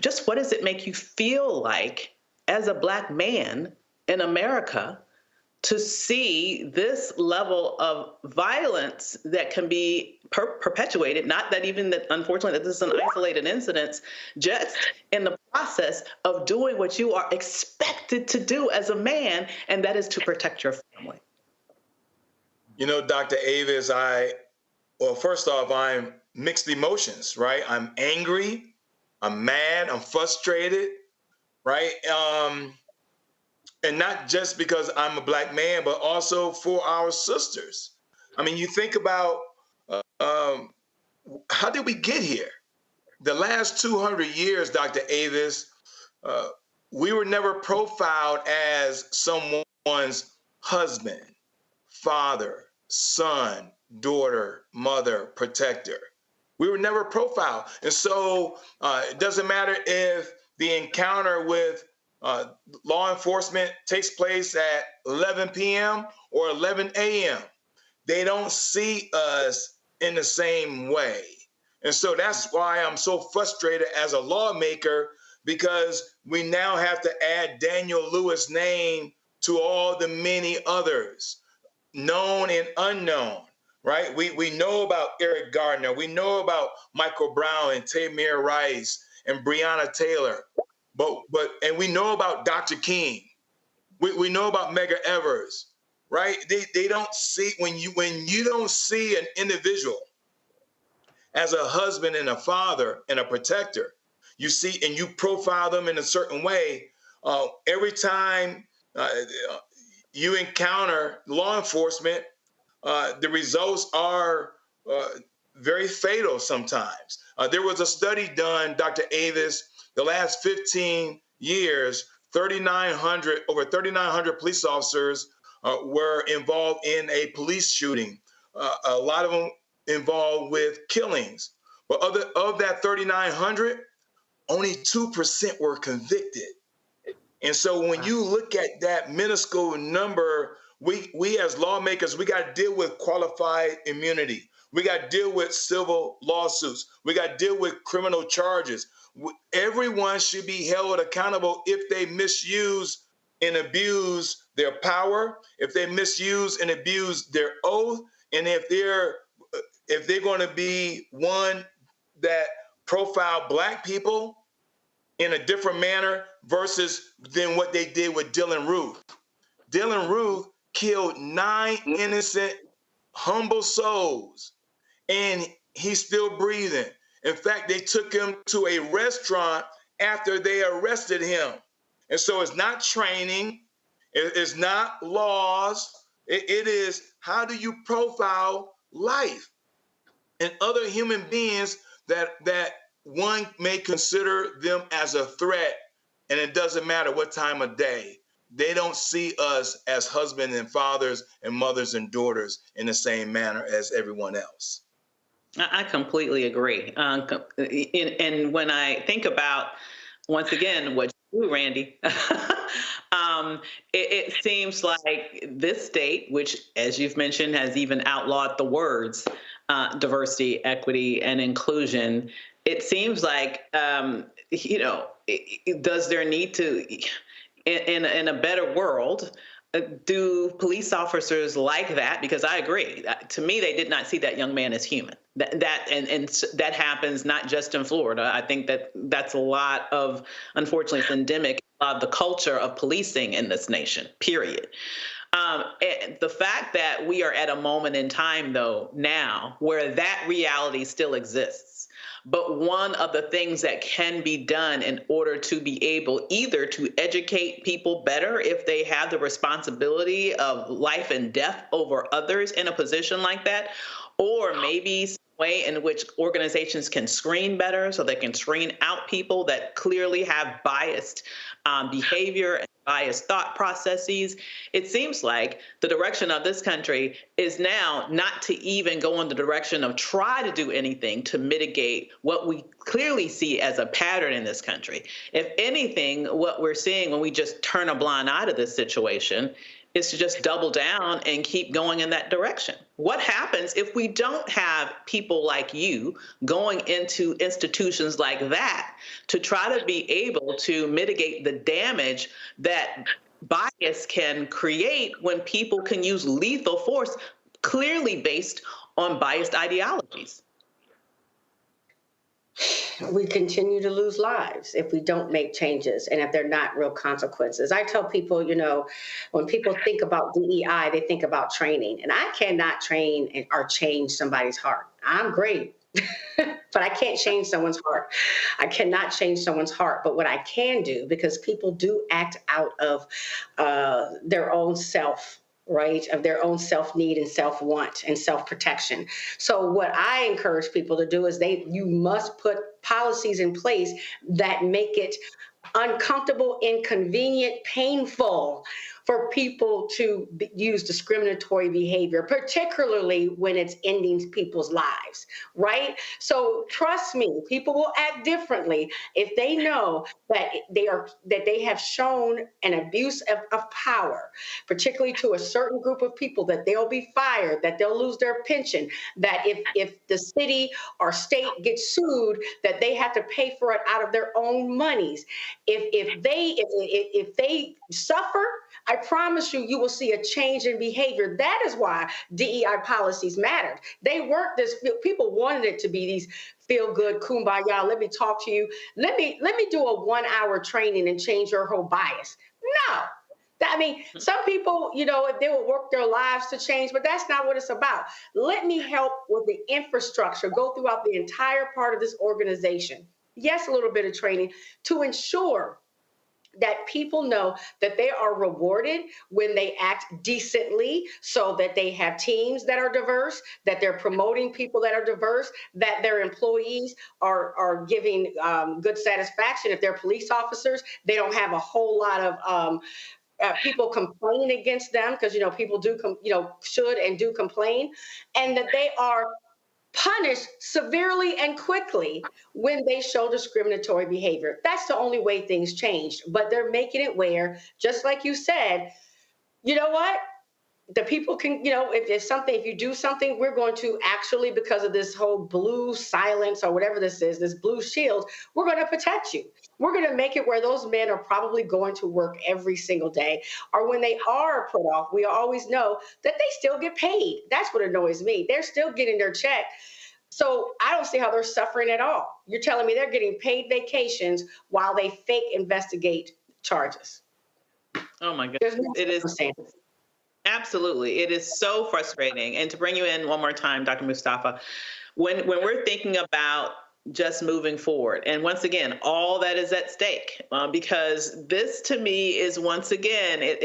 just what does it make you feel like as a Black man in America to see this level of violence that can be perpetuated, not that even that, unfortunately, that this is an isolated incident, just in the process of doing what you are expected to do as a man, and that is to protect your family? Dr. Avis, first off, I'm mixed emotions, right? I'm angry, I'm mad, I'm frustrated, right? And not just because I'm a Black man, but also for our sisters. I mean, you think about how did we get here? The last 200 years, Dr. Avis, we were never profiled as someone's husband, father, son, daughter, mother, protector. We were never profiled. And so it doesn't matter if the encounter with law enforcement takes place at 11 p.m. or 11 a.m. They don't see us in the same way. And so that's why I'm so frustrated as a lawmaker, because we now have to add Daniel Lewis' name to all the many others, known and unknown, right? We know about Eric Gardner. We know about Michael Brown and Tamir Rice and Breonna Taylor. And we know about Dr. King. We know about Medgar Evers, right? They don't see, when you don't see an individual as a husband and a father and a protector, you see, and you profile them in a certain way, every time you encounter law enforcement, the results are very fatal sometimes. There was a study done, Dr. Avis, the last 15 years, over 3,900 police officers were involved in a police shooting. A lot of them involved with killings. But of that 3,900, only 2% were convicted. And so when you look at that minuscule number, we as lawmakers, we got to deal with qualified immunity. We got to deal with civil lawsuits. We got to deal with criminal charges. Everyone should be held accountable if they misuse and abuse their power, if they misuse and abuse their oath, and if they're going to be one that profile Black people in a different manner versus than what they did with Dylan Ruth. Dylan Ruth killed 9 innocent, humble souls, and he's still breathing. In fact, they took him to a restaurant after they arrested him. And so it's not training, it's not laws, it is how do you profile life and other human beings that one may consider them as a threat, and it doesn't matter what time of day. They don't see us as husbands and fathers and mothers and daughters in the same manner as everyone else. I completely agree. And when I think about, once again, what you do, Randy, it seems like this state, which, as you've mentioned, has even outlawed the words diversity, equity, and inclusion, it seems like, does there need to, in a better world, do police officers like that? Because I agree. To me, they did not see that young man as human. That happens not just in Florida. I think that's a lot of, unfortunately, it's endemic of the culture of policing in this nation, period. And the fact that we are at a moment in time, though, now where that reality still exists. But one of the things that can be done in order to be able either to educate people better if they have the responsibility of life and death over others in a position like that, or maybe some way in which organizations can screen better so they can screen out people that clearly have biased behavior and biased thought processes. It seems like the direction of this country is now not to even go in the direction of try to do anything to mitigate what we clearly see as a pattern in this country. If anything, what we're seeing when we just turn a blind eye to this situation is to just double down and keep going in that direction. What happens if we don't have people like you going into institutions like that to try to be able to mitigate the damage that bias can create when people can use lethal force clearly based on biased ideologies? We continue to lose lives if we don't make changes and if they're not real consequences. I tell people, when people think about DEI, they think about training. And I cannot train or change somebody's heart. I'm great, but I can't change someone's heart. I cannot change someone's heart. But what I can do, because people do act out of their own self, right, of their own self-need and self-want and self-protection. So what I encourage people to do is you must put policies in place that make it uncomfortable, inconvenient, painful for people to use discriminatory behavior, particularly when it's ending people's lives, right? So trust me, people will act differently if they know that they have shown an abuse of power, particularly to a certain group of people, that they'll be fired, that they'll lose their pension, that if the city or state gets sued, that they have to pay for it out of their own monies. If they suffer, I promise you, you will see a change in behavior. That is why DEI policies mattered. They weren't this, people wanted it to be these feel good, kumbaya, let me talk to you. Let me do a 1 hour training and change your whole bias. No. I mean, some people, you know, if they will work their lives to change, but that's not what it's about. Let me help with the infrastructure, go throughout the entire part of this organization. Yes, a little bit of training to ensure that people know that they are rewarded when they act decently, so that they have teams that are diverse, that they're promoting people that are diverse, that their employees are giving good satisfaction. If they're police officers, they don't have a whole lot of people complaining against them, because, you know, people do, should and do complain, and that they are punished severely and quickly when they show discriminatory behavior. That's the only way things changed. But they're making it where, just like you said, you know what? The people can, you know, if you do something, we're going to actually, because of this whole blue silence or whatever this is, this blue shield, we're going to protect you. We're going to make it where those men are probably going to work every single day. Or when they are put off, we always know that they still get paid. That's what annoys me. They're still getting their check. So I don't see how they're suffering at all. You're telling me they're getting paid vacations while they fake investigate charges. Oh my goodness. It is. Absolutely. It is so frustrating. And to bring you in one more time, Dr. Mustafa, when we're thinking about just moving forward, and once again, all that is at stake, because this to me is, once again, it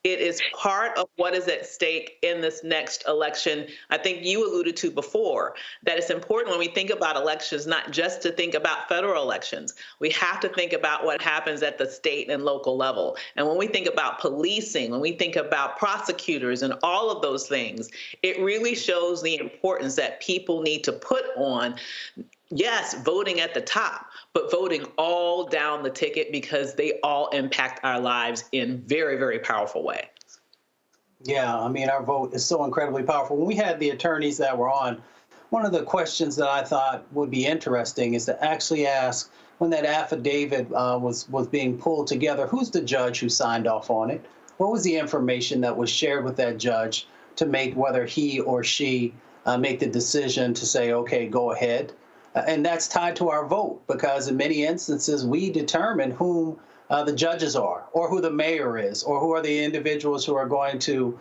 is part of what is at stake in this next election. I think you alluded to before that it's important when we think about elections, not just to think about federal elections. We have to think about what happens at the state and local level. And when we think about policing, when we think about prosecutors and all of those things, it really shows the importance that people need to put on, yes, voting at the top, but voting all down the ticket, because they all impact our lives in very, very powerful ways. Yeah, I mean, our vote is so incredibly powerful. When we had the attorneys that were on, one of the questions that I thought would be interesting is to actually ask, when that affidavit was being pulled together, who's the judge who signed off on it? What was the information that was shared with that judge to make whether he or she make the decision to say, okay, go ahead? And that's tied to our vote, because in many instances, we determine whom the judges are, or who the mayor is, or who are the individuals who are going to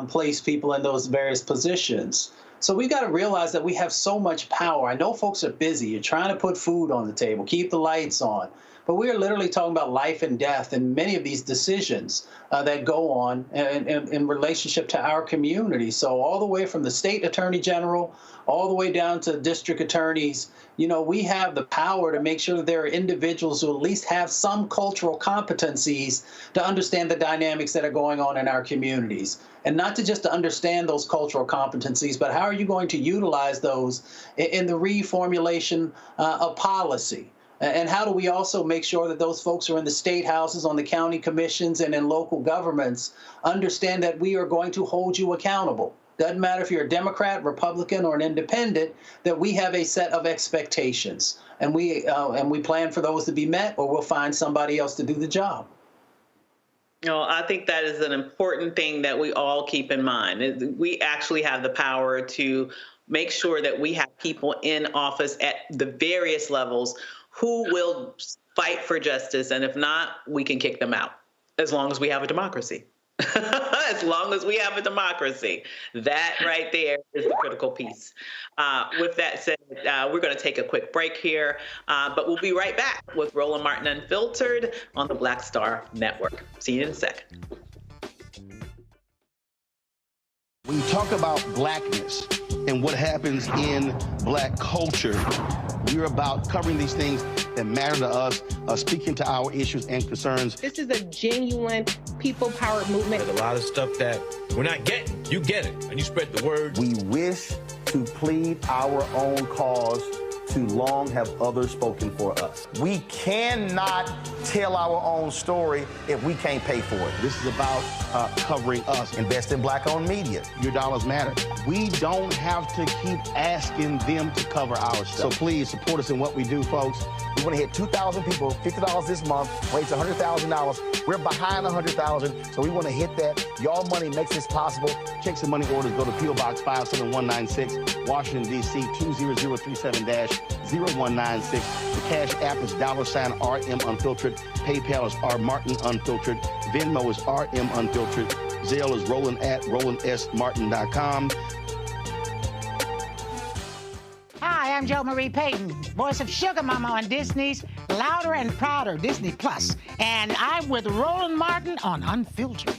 place people in those various positions. So we got to realize that we have so much power. I know folks are busy. You're trying to put food on the table, keep the lights on. But we are literally talking about life and death in many of these decisions that go on in relationship to our community. So all the way from the state attorney general, all the way down to district attorneys, you know, we have the power to make sure that there are individuals who at least have some cultural competencies to understand the dynamics that are going on in our communities. And not to just to understand those cultural competencies, but how are you going to utilize those in the reformulation of policy? And how do we also make sure that those folks who are in the state houses, on the county commissions, and in local governments understand that we are going to hold you accountable? Doesn't matter if you're a Democrat, Republican, or an independent, that we have a set of expectations. And we plan for those to be met, or we'll find somebody else to do the job. You know, I think that is an important thing that we all keep in mind. We actually have the power to make sure that we have people in office at the various levels who will fight for justice. And if not, we can kick them out, as long as we have a democracy. As long as we have a democracy. That right there is the critical piece. With that said, we're going to take a quick break here, but we'll be right back with Roland Martin Unfiltered on the Black Star Network. See you in a second. When you talk about blackness and what happens in black culture, we're about covering these things that matter to us, speaking to our issues and concerns. This is a genuine people-powered movement. There's a lot of stuff that we're not getting. You get it, and you spread the word. We wish to plead our own cause. Too long have others spoken for us. We cannot tell our own story if we can't pay for it. This is about covering us. Invest in black-owned media. Your dollars matter. We don't have to keep asking them to cover our stuff. So please support us in what we do, folks. We want to hit 2,000 people, $50 this month, raise $100,000. We're behind $100,000, so we want to hit that. Y'all money makes this possible. Checks and money orders go to P.O. Box 57196, Washington, D.C. 20037-0196. The Cash App is $RM Unfiltered. PayPal is R Martin Unfiltered. Venmo is RM Unfiltered. Zelle is Roland@RolandSMartin.com. Hi, I'm Jo Marie Payton, voice of Sugar Mama on Disney's Louder and Prouder Disney Plus, and I'm with Roland Martin on Unfiltered.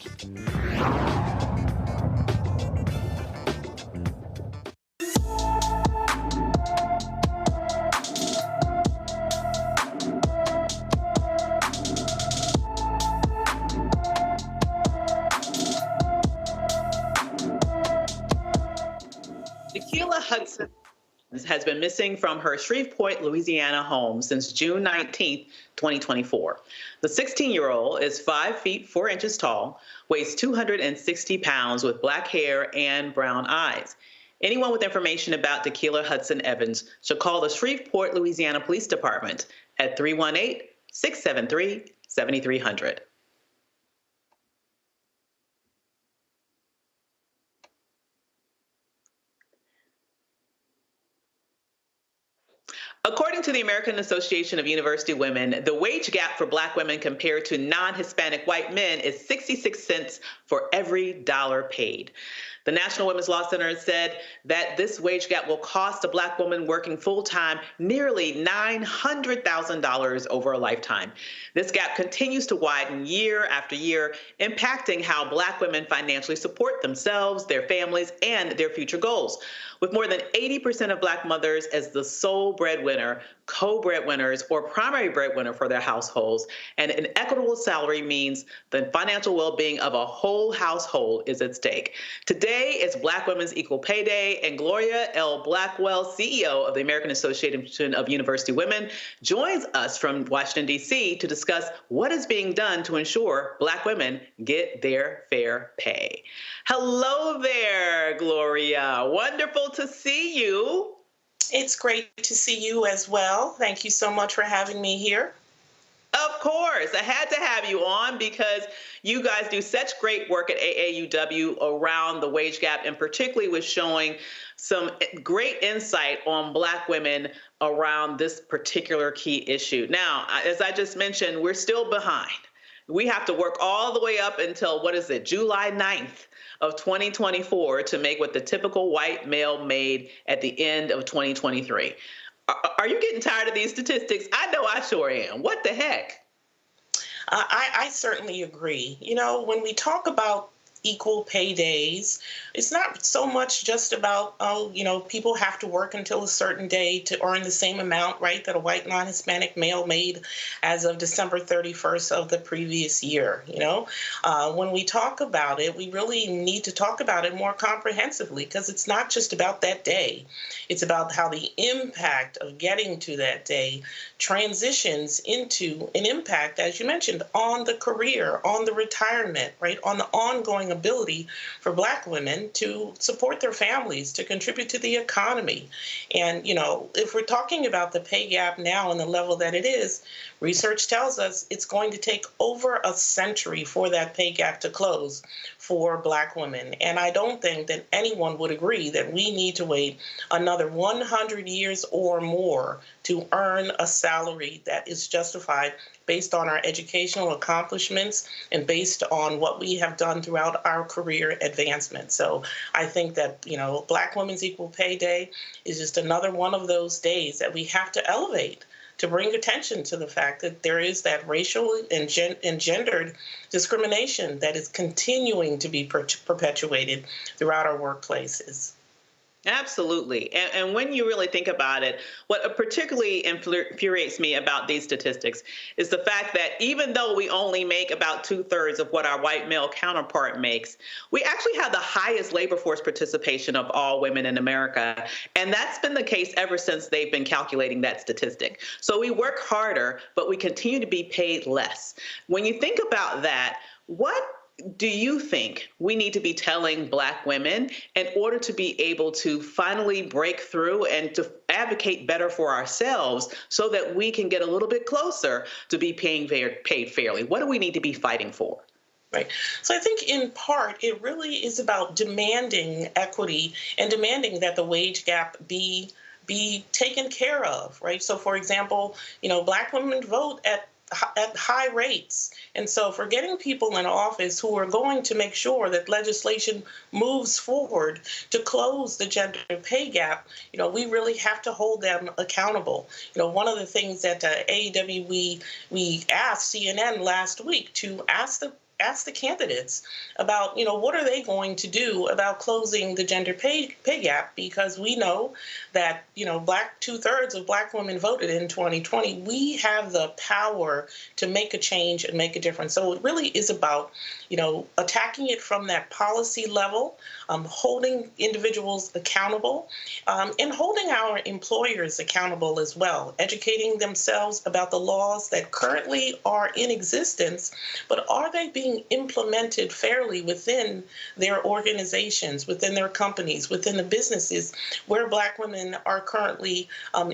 Tequila Hudson has been missing from her Shreveport, Louisiana home since June 19th, 2024. The 16-year-old is 5 feet 4 inches tall, weighs 260 pounds with black hair and brown eyes. Anyone with information about Tequila Hudson Evans should call the Shreveport, Louisiana Police Department at 318-673-7300. According to the American Association of University Women, the wage gap for Black women compared to non-Hispanic white men is 66 cents for every dollar paid. The National Women's Law Center said that this wage gap will cost a Black woman working full-time nearly $900,000 over a lifetime. This gap continues to widen year after year, impacting how Black women financially support themselves, their families, and their future goals. With more than 80% of Black mothers as the sole breadwinner, co-breadwinners, or primary breadwinner for their households, and an equitable salary means the financial well-being of a whole household is at stake. Today is Black Women's Equal Pay Day, and Gloria L. Blackwell, CEO of the American Association of University Women, joins us from Washington, D.C. to discuss what is being done to ensure Black women get their fair pay. Hello there, Gloria. Wonderful to see you. It's great to see you as well. Thank you so much for having me here. Of course. I had to have you on because you guys do such great work at AAUW around the wage gap, and particularly with showing some great insight on Black women around this particular key issue. Now, as I just mentioned, we're still behind. We have to work all the way up until, July 9th of 2024 to make what the typical white male made at the end of 2023. Are you getting tired of these statistics? I know I sure am. What the heck? I certainly agree. You know, when we talk about equal pay days, it's not so much just about, people have to work until a certain day to earn the same amount, right, that a white non-Hispanic male made as of December 31st of the previous year. When we talk about it, we really need to talk about it more comprehensively, because it's not just about that day. It's about how the impact of getting to that day transitions into an impact, as you mentioned, on the career, on the retirement, right, on the ongoing ability for Black women to support their families, to contribute to the economy. And, if we're talking about the pay gap now and the level that it is, research tells us it's going to take over a century for that pay gap to close for Black women. And I don't think that anyone would agree that we need to wait another 100 years or more to earn a salary that is justified based on our educational accomplishments and based on what we have done throughout our career advancement. So I think that, Black Women's Equal Pay Day is just another one of those days that we have to elevate to bring attention to the fact that there is that racial and gendered discrimination that is continuing to be perpetuated throughout our workplaces. Absolutely. And when you really think about it, what particularly infuriates me about these statistics is the fact that even though we only make about 2/3 of what our white male counterpart makes, we actually have the highest labor force participation of all women in America. And that's been the case ever since they've been calculating that statistic. So we work harder, but we continue to be paid less. When you think about that, what do you think we need to be telling Black women in order to be able to finally break through and to advocate better for ourselves so that we can get a little bit closer to be paid fairly? What do we need to be fighting for? Right. So I think in part, it really is about demanding equity and demanding that the wage gap be taken care of, right? So for example, Black women vote at high rates. And so if we're getting people in office who are going to make sure that legislation moves forward to close the gender pay gap, we really have to hold them accountable. One of the things that AEW, we asked CNN last week to ask the candidates about, what are they going to do about closing the gender pay gap? Because we know that, 2/3 of Black women voted in 2020. We have the power to make a change and make a difference. So it really is about, attacking it from that policy level, holding individuals accountable, and holding our employers accountable as well, educating themselves about the laws that currently are in existence, but are they being implemented fairly within their organizations, within their companies, within the businesses where Black women are currently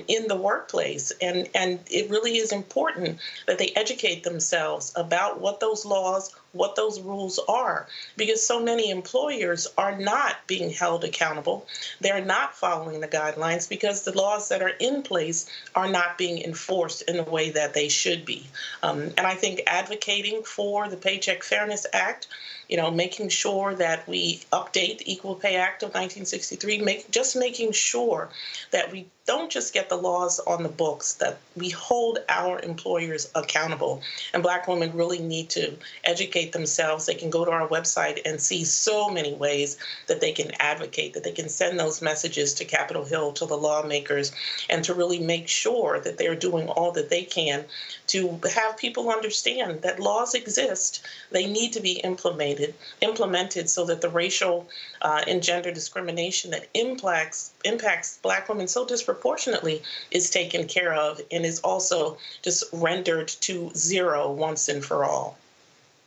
in the workplace. And it really is important that they educate themselves about what those laws, what those rules are, because so many employers are not being held accountable. They're not following the guidelines because the laws that are in place are not being enforced in the way that they should be. And I think advocating for the Paycheck Fairness Act, making sure that we update the Equal Pay Act of 1963, making sure that we don't just get the laws on the books, that we hold our employers accountable. And Black women really need to educate themselves. They can go to our website and see so many ways that they can advocate, that they can send those messages to Capitol Hill, to the lawmakers, and to really make sure that they're doing all that they can to have people understand that laws exist. They need to be implemented so that the racial and gender discrimination that impacts Black women so disproportionately is taken care of and is also just rendered to zero once and for all.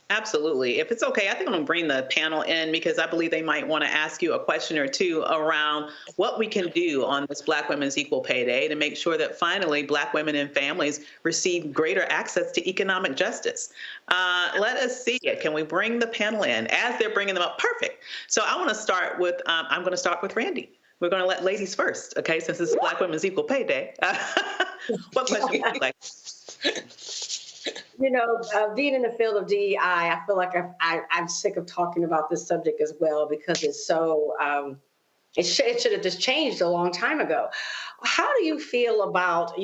Absolutely. If it's okay, I think I'm going to bring the panel in because I believe they might want to ask you a question or two around what we can do on this Black Women's Equal Pay Day to make sure that finally Black women and families receive greater access to economic justice. Let us see it. Can we bring the panel in as they're bringing them up? Perfect. So I want to start with, I'm going to start with Randy. We're going to let ladies first, okay, since this is Black Women's Equal Pay Day. What question would you like? Being in the field of DEI, I feel like I'm sick of talking about this subject as well because it's so, it should have just changed a long time ago. How do you feel about,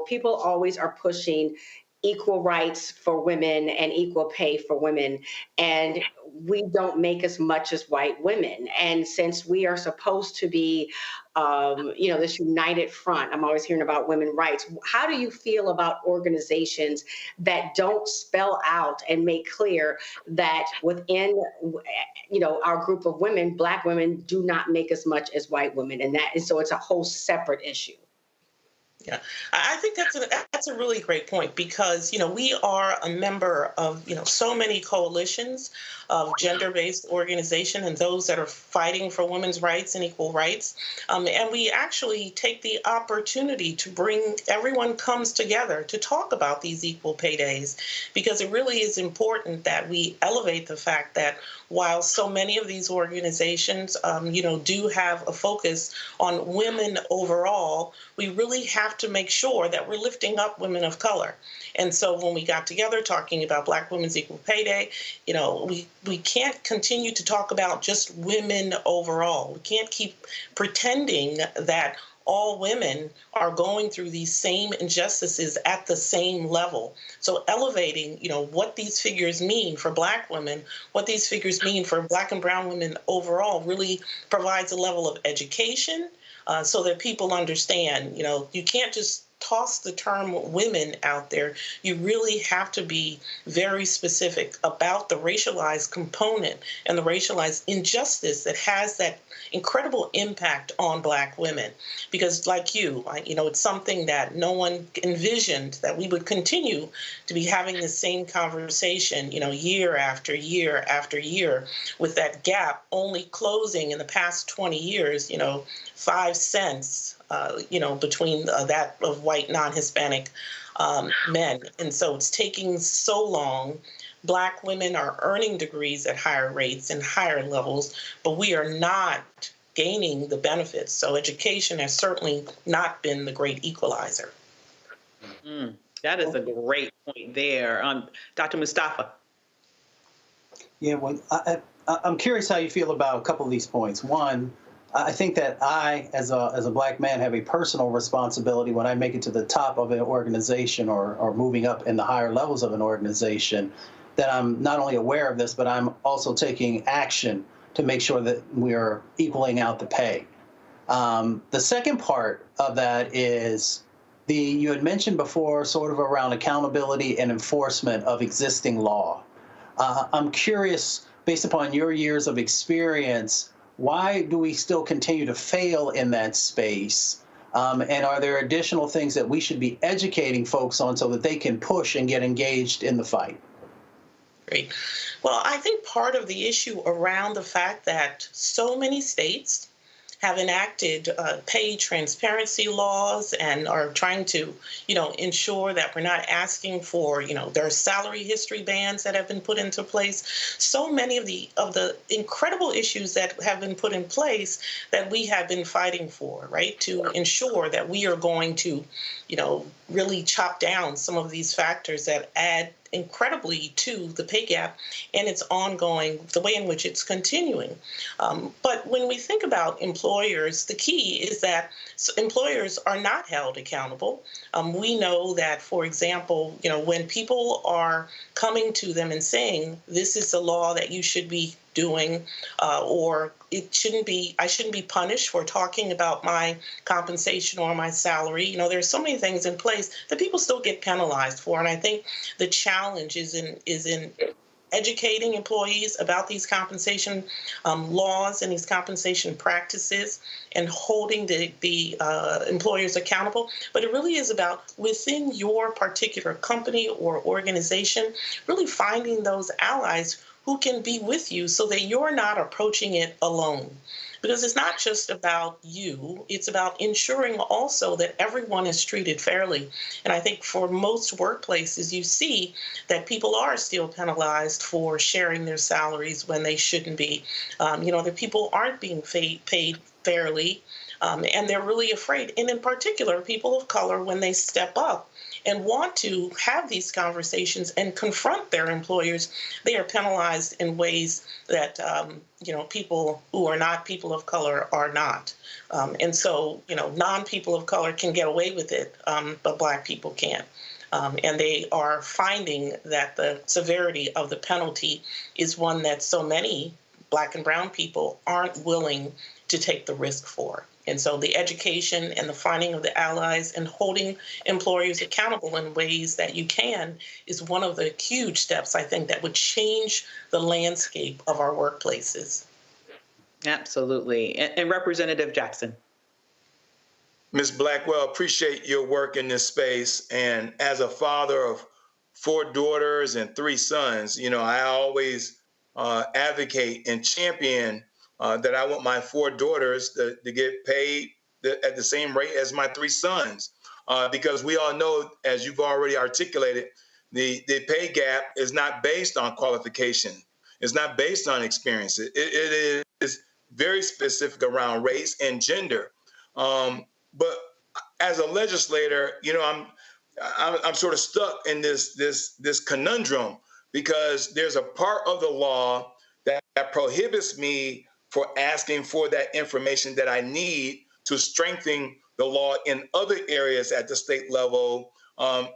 people always are pushing equal rights for women and equal pay for women, and we don't make as much as white women. And since we are supposed to be, this united front, I'm always hearing about women's rights. How do you feel about organizations that don't spell out and make clear that within, our group of women, Black women do not make as much as white women, and so it's a whole separate issue? Yeah, I think that's a really great point because, we are a member of, so many coalitions of gender-based organizations and those that are fighting for women's rights and equal rights. And we actually take the opportunity to bring everyone comes together to talk about these equal pay days because it really is important that we elevate the fact that while so many of these organizations, do have a focus on women overall, we really have to make sure that we're lifting up women of color. And so when we got together talking about Black Women's Equal Pay Day, we can't continue to talk about just women overall. We can't keep pretending that all women are going through these same injustices at the same level. So elevating, what these figures mean for Black women, what these figures mean for Black and brown women overall really provides a level of education so that people understand, you can't just toss the term women out there. You really have to be very specific about the racialized component and the racialized injustice that has that incredible impact on Black women. Because like you, it's something that no one envisioned that we would continue to be having the same conversation, year after year after year, with that gap only closing in the past 20 years, 5 cents, between that of white non-Hispanic men. And so it's taking so long. Black women are earning degrees at higher rates and higher levels, but we are not gaining the benefits. So education has certainly not been the great equalizer. That is a great point there. Dr. Mustafa. Yeah, well, I'm curious how you feel about a couple of these points. One, I think that I, as a Black man, have a personal responsibility when I make it to the top of an organization or moving up in the higher levels of an organization, that I'm not only aware of this, but I'm also taking action to make sure that we're equaling out the pay. The second part of that is you had mentioned before sort of around accountability and enforcement of existing law. I'm curious, based upon your years of experience, why do we still continue to fail in that space? And are there additional things that we should be educating folks on so that they can push and get engaged in the fight? Great. Well, I think part of the issue around the fact that so many states have enacted pay transparency laws and are trying to, ensure that we're not asking for, there are salary history bans that have been put into place. So many of the incredible issues that have been put in place that we have been fighting for, right, to ensure that we are going to, really chop down some of these factors that add incredibly to the pay gap and its ongoing, the way in which it's continuing. But when we think about employers, the key is that employers are not held accountable. We know that, for example, when people are coming to them and saying, this is the law that you should be doing, or I shouldn't be punished for talking about my compensation or my salary. There's so many things in place that people still get penalized for. And I think the challenge is in educating employees about these compensation laws and these compensation practices and holding the employers accountable. But it really is about, within your particular company or organization, really finding those allies who can be with you so that you're not approaching it alone. Because it's not just about you, it's about ensuring also that everyone is treated fairly. And I think for most workplaces, you see that people are still penalized for sharing their salaries when they shouldn't be. That people aren't being paid fairly, and they're really afraid. And in particular, people of color, when they step up and want to have these conversations and confront their employers, they are penalized in ways that people who are not people of color are not. And so, non-people of color can get away with it, but Black people can't. And they are finding that the severity of the penalty is one that so many Black and brown people aren't willing to take the risk for. And so the education and the finding of the allies and holding employers accountable in ways that you can is one of the huge steps, I think, that would change the landscape of our workplaces. Absolutely. And Representative Jackson. Ms. Blackwell, appreciate your work in this space. And as a father of 4 daughters and 3 sons, I always advocate and champion that I want my 4 daughters to get paid at the same rate as my 3 sons, because we all know, as you've already articulated, the pay gap is not based on qualification. It's not based on experience. It is very specific around race and gender. But as a legislator, I'm sort of stuck in this conundrum, because there's a part of the law that prohibits me for asking for that information that I need to strengthen the law in other areas at the state level,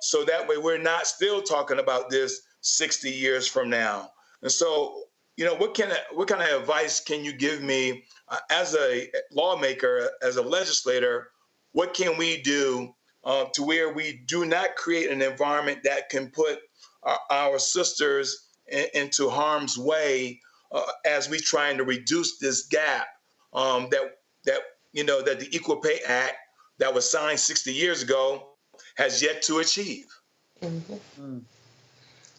so that way we're not still talking about this 60 years from now. And so, what kind of advice can you give me as a lawmaker, as a legislator? What can we do to where we do not create an environment that can put our sisters into harm's way as we trying to reduce this gap that the Equal Pay Act that was signed 60 years ago has yet to achieve? Mm-hmm.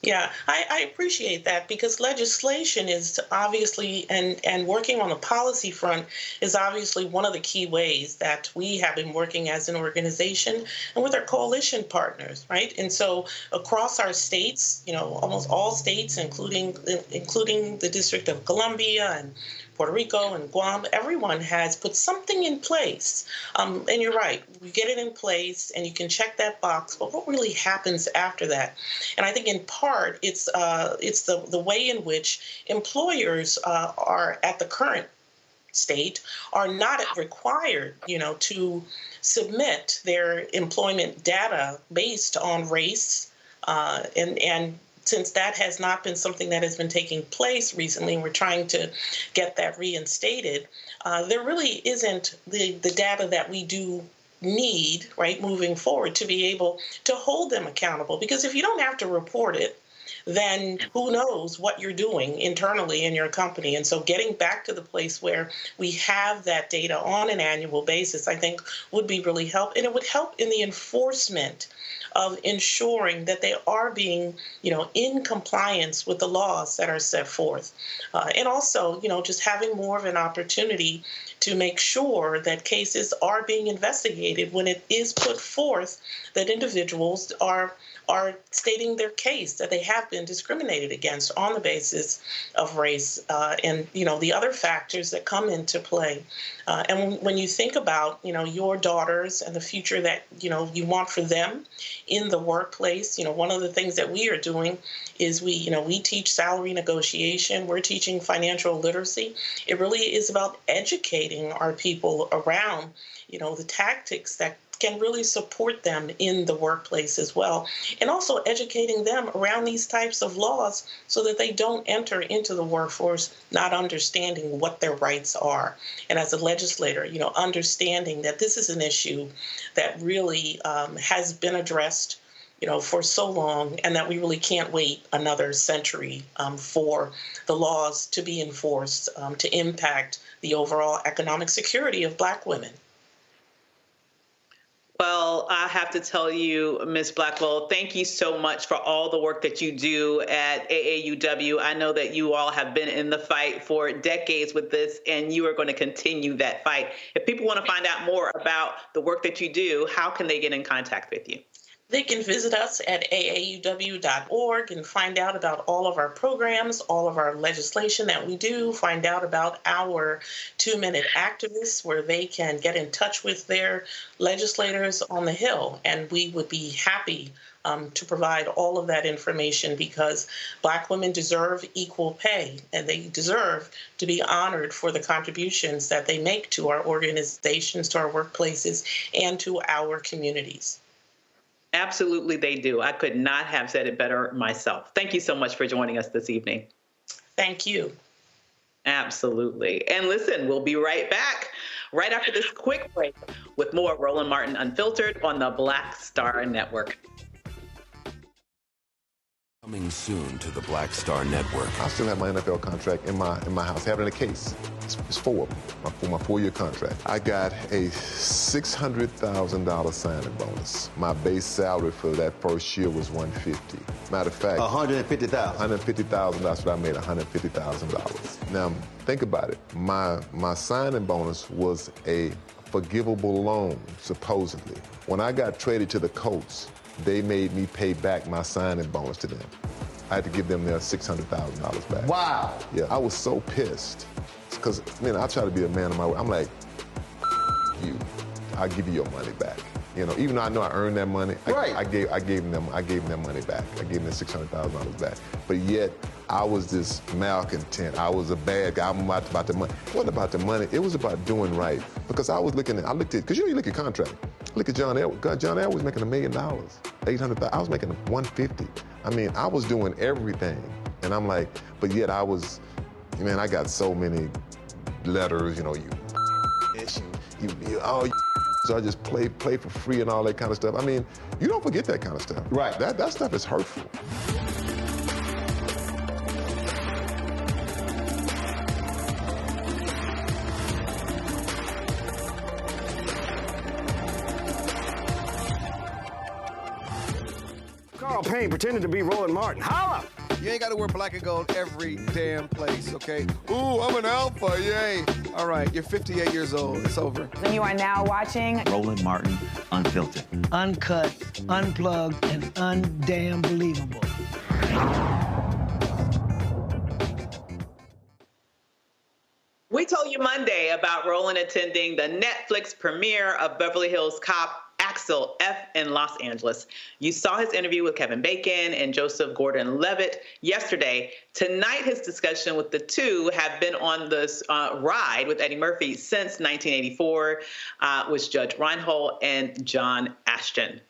Yeah, I appreciate that, because legislation is obviously, and working on the policy front is obviously one of the key ways that we have been working as an organization and with our coalition partners, right? And so across our states, almost all states, including the District of Columbia and Puerto Rico and Guam, everyone has put something in place. And you're right, you get it in place and you can check that box, but what really happens after that? And I think in part, it's the way in which employers are at the current state are not required, to submit their employment data based on race, and since that has not been something that has been taking place recently, and we're trying to get that reinstated, there really isn't the data that we do need, right, moving forward to be able to hold them accountable. Because if you don't have to report it, then who knows what you're doing internally in your company. And so getting back to the place where we have that data on an annual basis, I think would be really helpful. And it would help in the enforcement of ensuring that they are being, in compliance with the laws that are set forth. And also, just having more of an opportunity to make sure that cases are being investigated when it is put forth that individuals are stating their case, that they have been discriminated against on the basis of race, and the other factors that come into play. And when you think about your daughters and the future that you want for them in the workplace, one of the things that we are doing is we teach salary negotiation. We're teaching financial literacy. It really is about educating our people around the tactics that can really support them in the workplace as well, and also educating them around these types of laws so that they don't enter into the workforce not understanding what their rights are. And as a legislator, understanding that this is an issue that really has been addressed for so long, and that we really can't wait another century for the laws to be enforced to impact the overall economic security of Black women. Well, I have to tell you, Ms. Blackwell, thank you so much for all the work that you do at AAUW. I know that you all have been in the fight for decades with this, and you are going to continue that fight. If people want to find out more about the work that you do, how can they get in contact with you? They can visit us at aauw.org and find out about all of our programs, all of our legislation that we do, find out about our 2-minute activists where they can get in touch with their legislators on the Hill. And we would be happy to provide all of that information, because Black women deserve equal pay, and they deserve to be honored for the contributions that they make to our organizations, to our workplaces, and to our communities. Absolutely, they do. I could not have said it better myself. Thank you so much for joining us this evening. Thank you. Absolutely. And listen, we'll be right back right after this quick break with more Roland Martin Unfiltered on the Black Star Network. Coming soon to the Black Star Network. I still have my NFL contract in my house, having a case. It's 4 of them, for my 4-year contract. I got a $600,000 signing bonus. My base salary for that first year was $150,000. Matter of fact, $150,000. $150,000. That's what I made, $150,000. Now think about it. My signing bonus was a forgivable loan, supposedly. When I got traded to the Colts, they made me pay back my signing bonus to them. I had to give them their $600,000 back. Wow. Yeah, I was so pissed. Because, I try to be a man of my word. I'm like, you, I'll give you your money back. You know, even though I know I earned that money, Right. I gave them that money back. I gave them the $600,000 back. But yet, I was this malcontent. I was a bad guy. I'm about the money. It wasn't about the money. It was about doing right. Because I looked at, because you look at contract. Look at John Elway. John Elway was making $1 million, $800,000. I was making $150. I mean, I was doing everything. And I'm like, but yet I got so many letters, you know, so I just play for free and all that kind of stuff. I mean, you don't forget that kind of stuff. Right. That stuff is hurtful. Carl Payne pretending to be Roland Martin. Holla! You ain't got to wear black and gold every damn place, okay? Ooh, I'm an alpha, yay. All right, you're 58 years old. It's over. And you are now watching Roland Martin Unfiltered. Uncut, unplugged, and undamn believable. We told you Monday about Roland attending the Netflix premiere of Beverly Hills Cop Axel F in Los Angeles. You saw his interview with Kevin Bacon and Joseph Gordon-Levitt yesterday. Tonight, his discussion with the two have been on this ride with Eddie Murphy since 1984 with Judge Reinhold and John Ashton.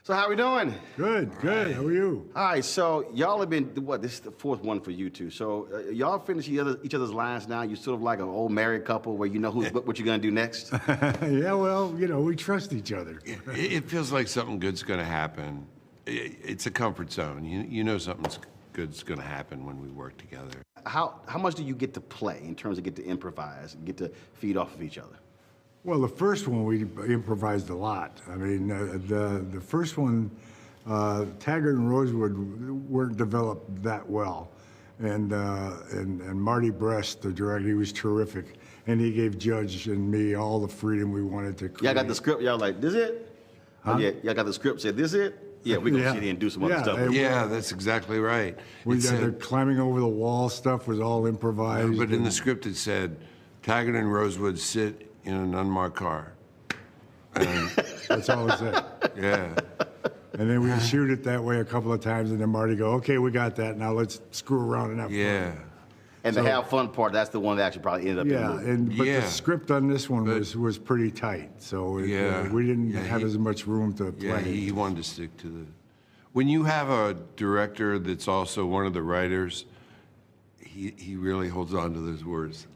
So how we doing? Good. How are you? All right, so y'all have been, this is the fourth one for you two. So y'all finish each other's lines now? You're sort of like an old married couple where you know what you're gonna do next? Yeah, well, you know, we trust each other. It feels like something good's gonna happen. It's a comfort zone. You know something good's gonna happen when we work together. How much do you get to play in terms of get to improvise and get to feed off of each other? Well, the first one we improvised a lot. I mean, the first one, Taggart and Rosewood weren't developed that well, and Marty Brest, the director, he was terrific, and he gave Judge and me all the freedom we wanted to create. Y'all got the script. Y'all like, this it? Huh? Oh, yeah, y'all got the script. Said this it? Yeah, we're gonna sit here and do some other stuff. Yeah, that's exactly right. The climbing over the wall stuff was all improvised. But in the script it said, Taggart and Rosewood sit in an unmarked car. And that's all it said. Yeah. And then we shoot it that way a couple of times, and then Marty go, okay, we got that. Now let's screw around and have fun. And the have fun part, that's the one that actually probably ended up in the movie. But the script on this one was pretty tight, so we didn't have as much room to play. Yeah, he wanted to stick to the... When you have a director that's also one of the writers, he really holds on to those words.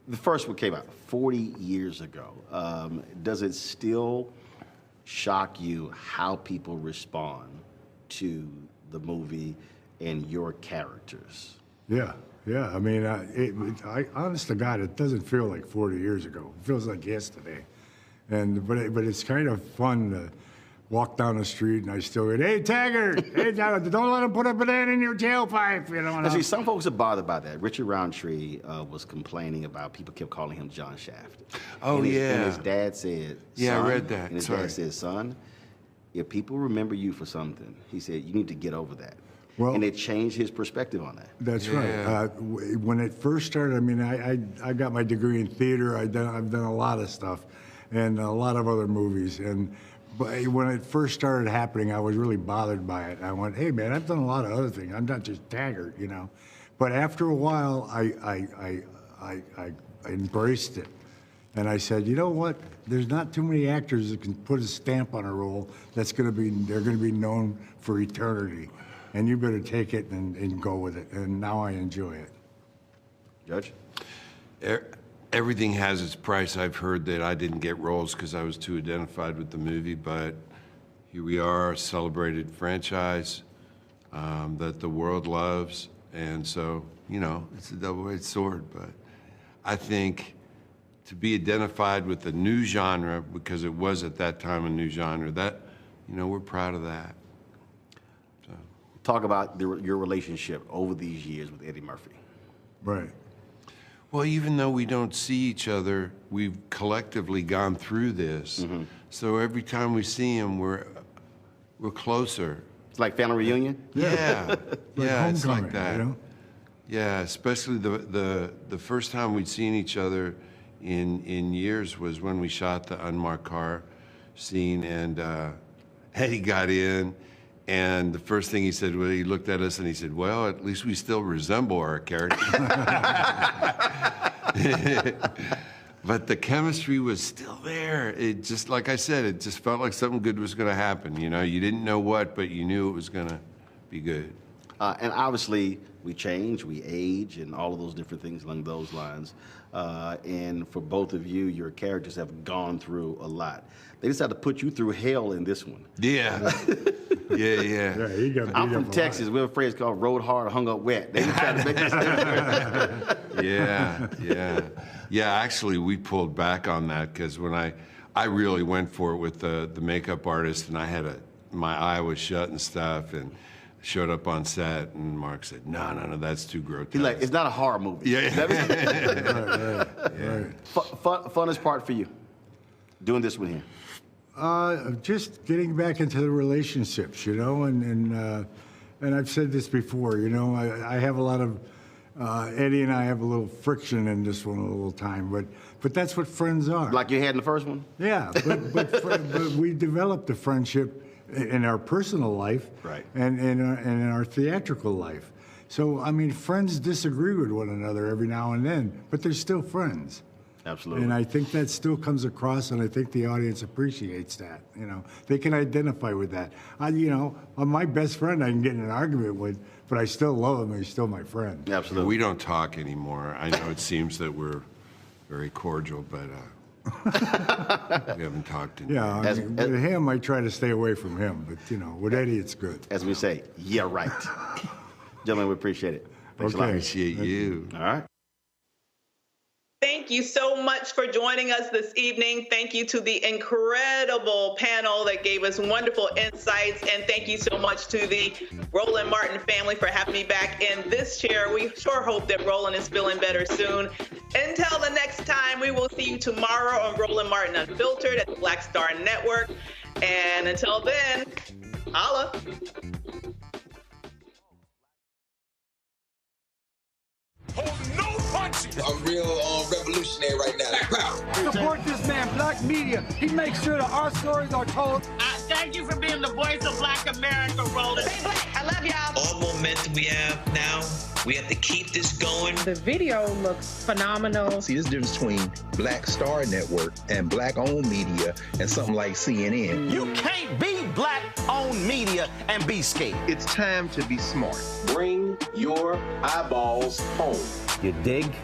The first one came out 40 years ago. Does it still shock you how people respond to the movie and your characters? Yeah. I mean, honest to God, it doesn't feel like 40 years ago. It feels like yesterday. But it's kind of fun to walk down the street and I still go, hey, Taggart, hey, Taggart, don't let him put a banana in your tailpipe. You know. See, some folks are bothered by that. Richard Roundtree was complaining about people kept calling him John Shaft. Oh, and his dad said, I read that. And his dad said, son, if people remember you for something, he said, you need to get over that. Well, and it changed his perspective on that. That's right. When it first started, I mean, I got my degree in theater. I've done a lot of stuff and a lot of other movies. But when it first started happening, I was really bothered by it. I went, hey, man, I've done a lot of other things. I'm not just Taggart, you know. But after a while, I embraced it. And I said, you know what? There's not too many actors that can put a stamp on a role they're going to be known for eternity. And you better take it and go with it. And now I enjoy it. Judge? Everything has its price. I've heard that I didn't get roles because I was too identified with the movie, but here we are, a celebrated franchise that the world loves. And so, you know, it's a double-edged sword, but I think to be identified with a new genre, because it was at that time a new genre, that, you know, we're proud of that. So. Talk about your relationship over these years with Eddie Murphy. Right. Well, even though we don't see each other, we've collectively gone through this. Mm-hmm. So every time we see him, we're closer. It's like family reunion? Yeah. Yeah, it's like that. You know? Yeah, especially the first time we'd seen each other in years was when we shot the unmarked car scene, and Eddie got in, and the first thing he said was, he looked at us and he said, well, at least we still resemble our character. But the chemistry was still there. It just, like I said, it just felt like something good was going to happen. You know, you didn't know what, but you knew it was going to be good. And obviously, we change, we age, and all of those different things along those lines. And for both of you, your characters have gone through a lot. They just had to put you through hell in this one. Yeah. Yeah. I'm from Texas. We have a phrase called "rode hard, hung up wet." They try to make this. Yeah. Actually, we pulled back on that because when I really went for it with the makeup artist, and I had my eye was shut and stuff, and showed up on set, and Mark said, no, that's too grotesque. He's like, it's not a horror movie. Yeah. Funnest part for you, doing this one here? Just getting back into the relationships, you know, and I've said this before, you know, I have a lot of, Eddie and I have a little friction in this one a little time, but that's what friends are. Like you had in the first one? Yeah, but we developed a friendship in our personal life, right, and in our theatrical life. So, I mean, friends disagree with one another every now and then, but they're still friends. Absolutely. And I think that still comes across, and I think the audience appreciates that. You know, they can identify with that. My best friend I can get in an argument with, but I still love him. He's still my friend. Absolutely. We don't talk anymore. I know it seems that we're very cordial, but we haven't talked in years. With him, I try to stay away from him, but with Eddie, it's good. As we say, yeah, right. Gentlemen, we appreciate it. Thanks a lot. Appreciate you. All right. Thank you so much for joining us this evening. Thank you to the incredible panel that gave us wonderful insights. And thank you so much to the Roland Martin family for having me back in this chair. We sure hope that Roland is feeling better soon. Until the next time, we will see you tomorrow on Roland Martin Unfiltered at the Black Star Network. And until then, holla. I'm real revolutionary right now. Support this man, Black Media. He makes sure that our stories are told. Thank you for being the voice of Black America, Roland. Stay black. I love y'all. All momentum we have now, we have to keep this going. The video looks phenomenal. See, there's a difference between Black Star Network and Black-owned media and something like CNN. You can't be Black-owned media and be scared. It's time to be smart. Bring your eyeballs home. You dig?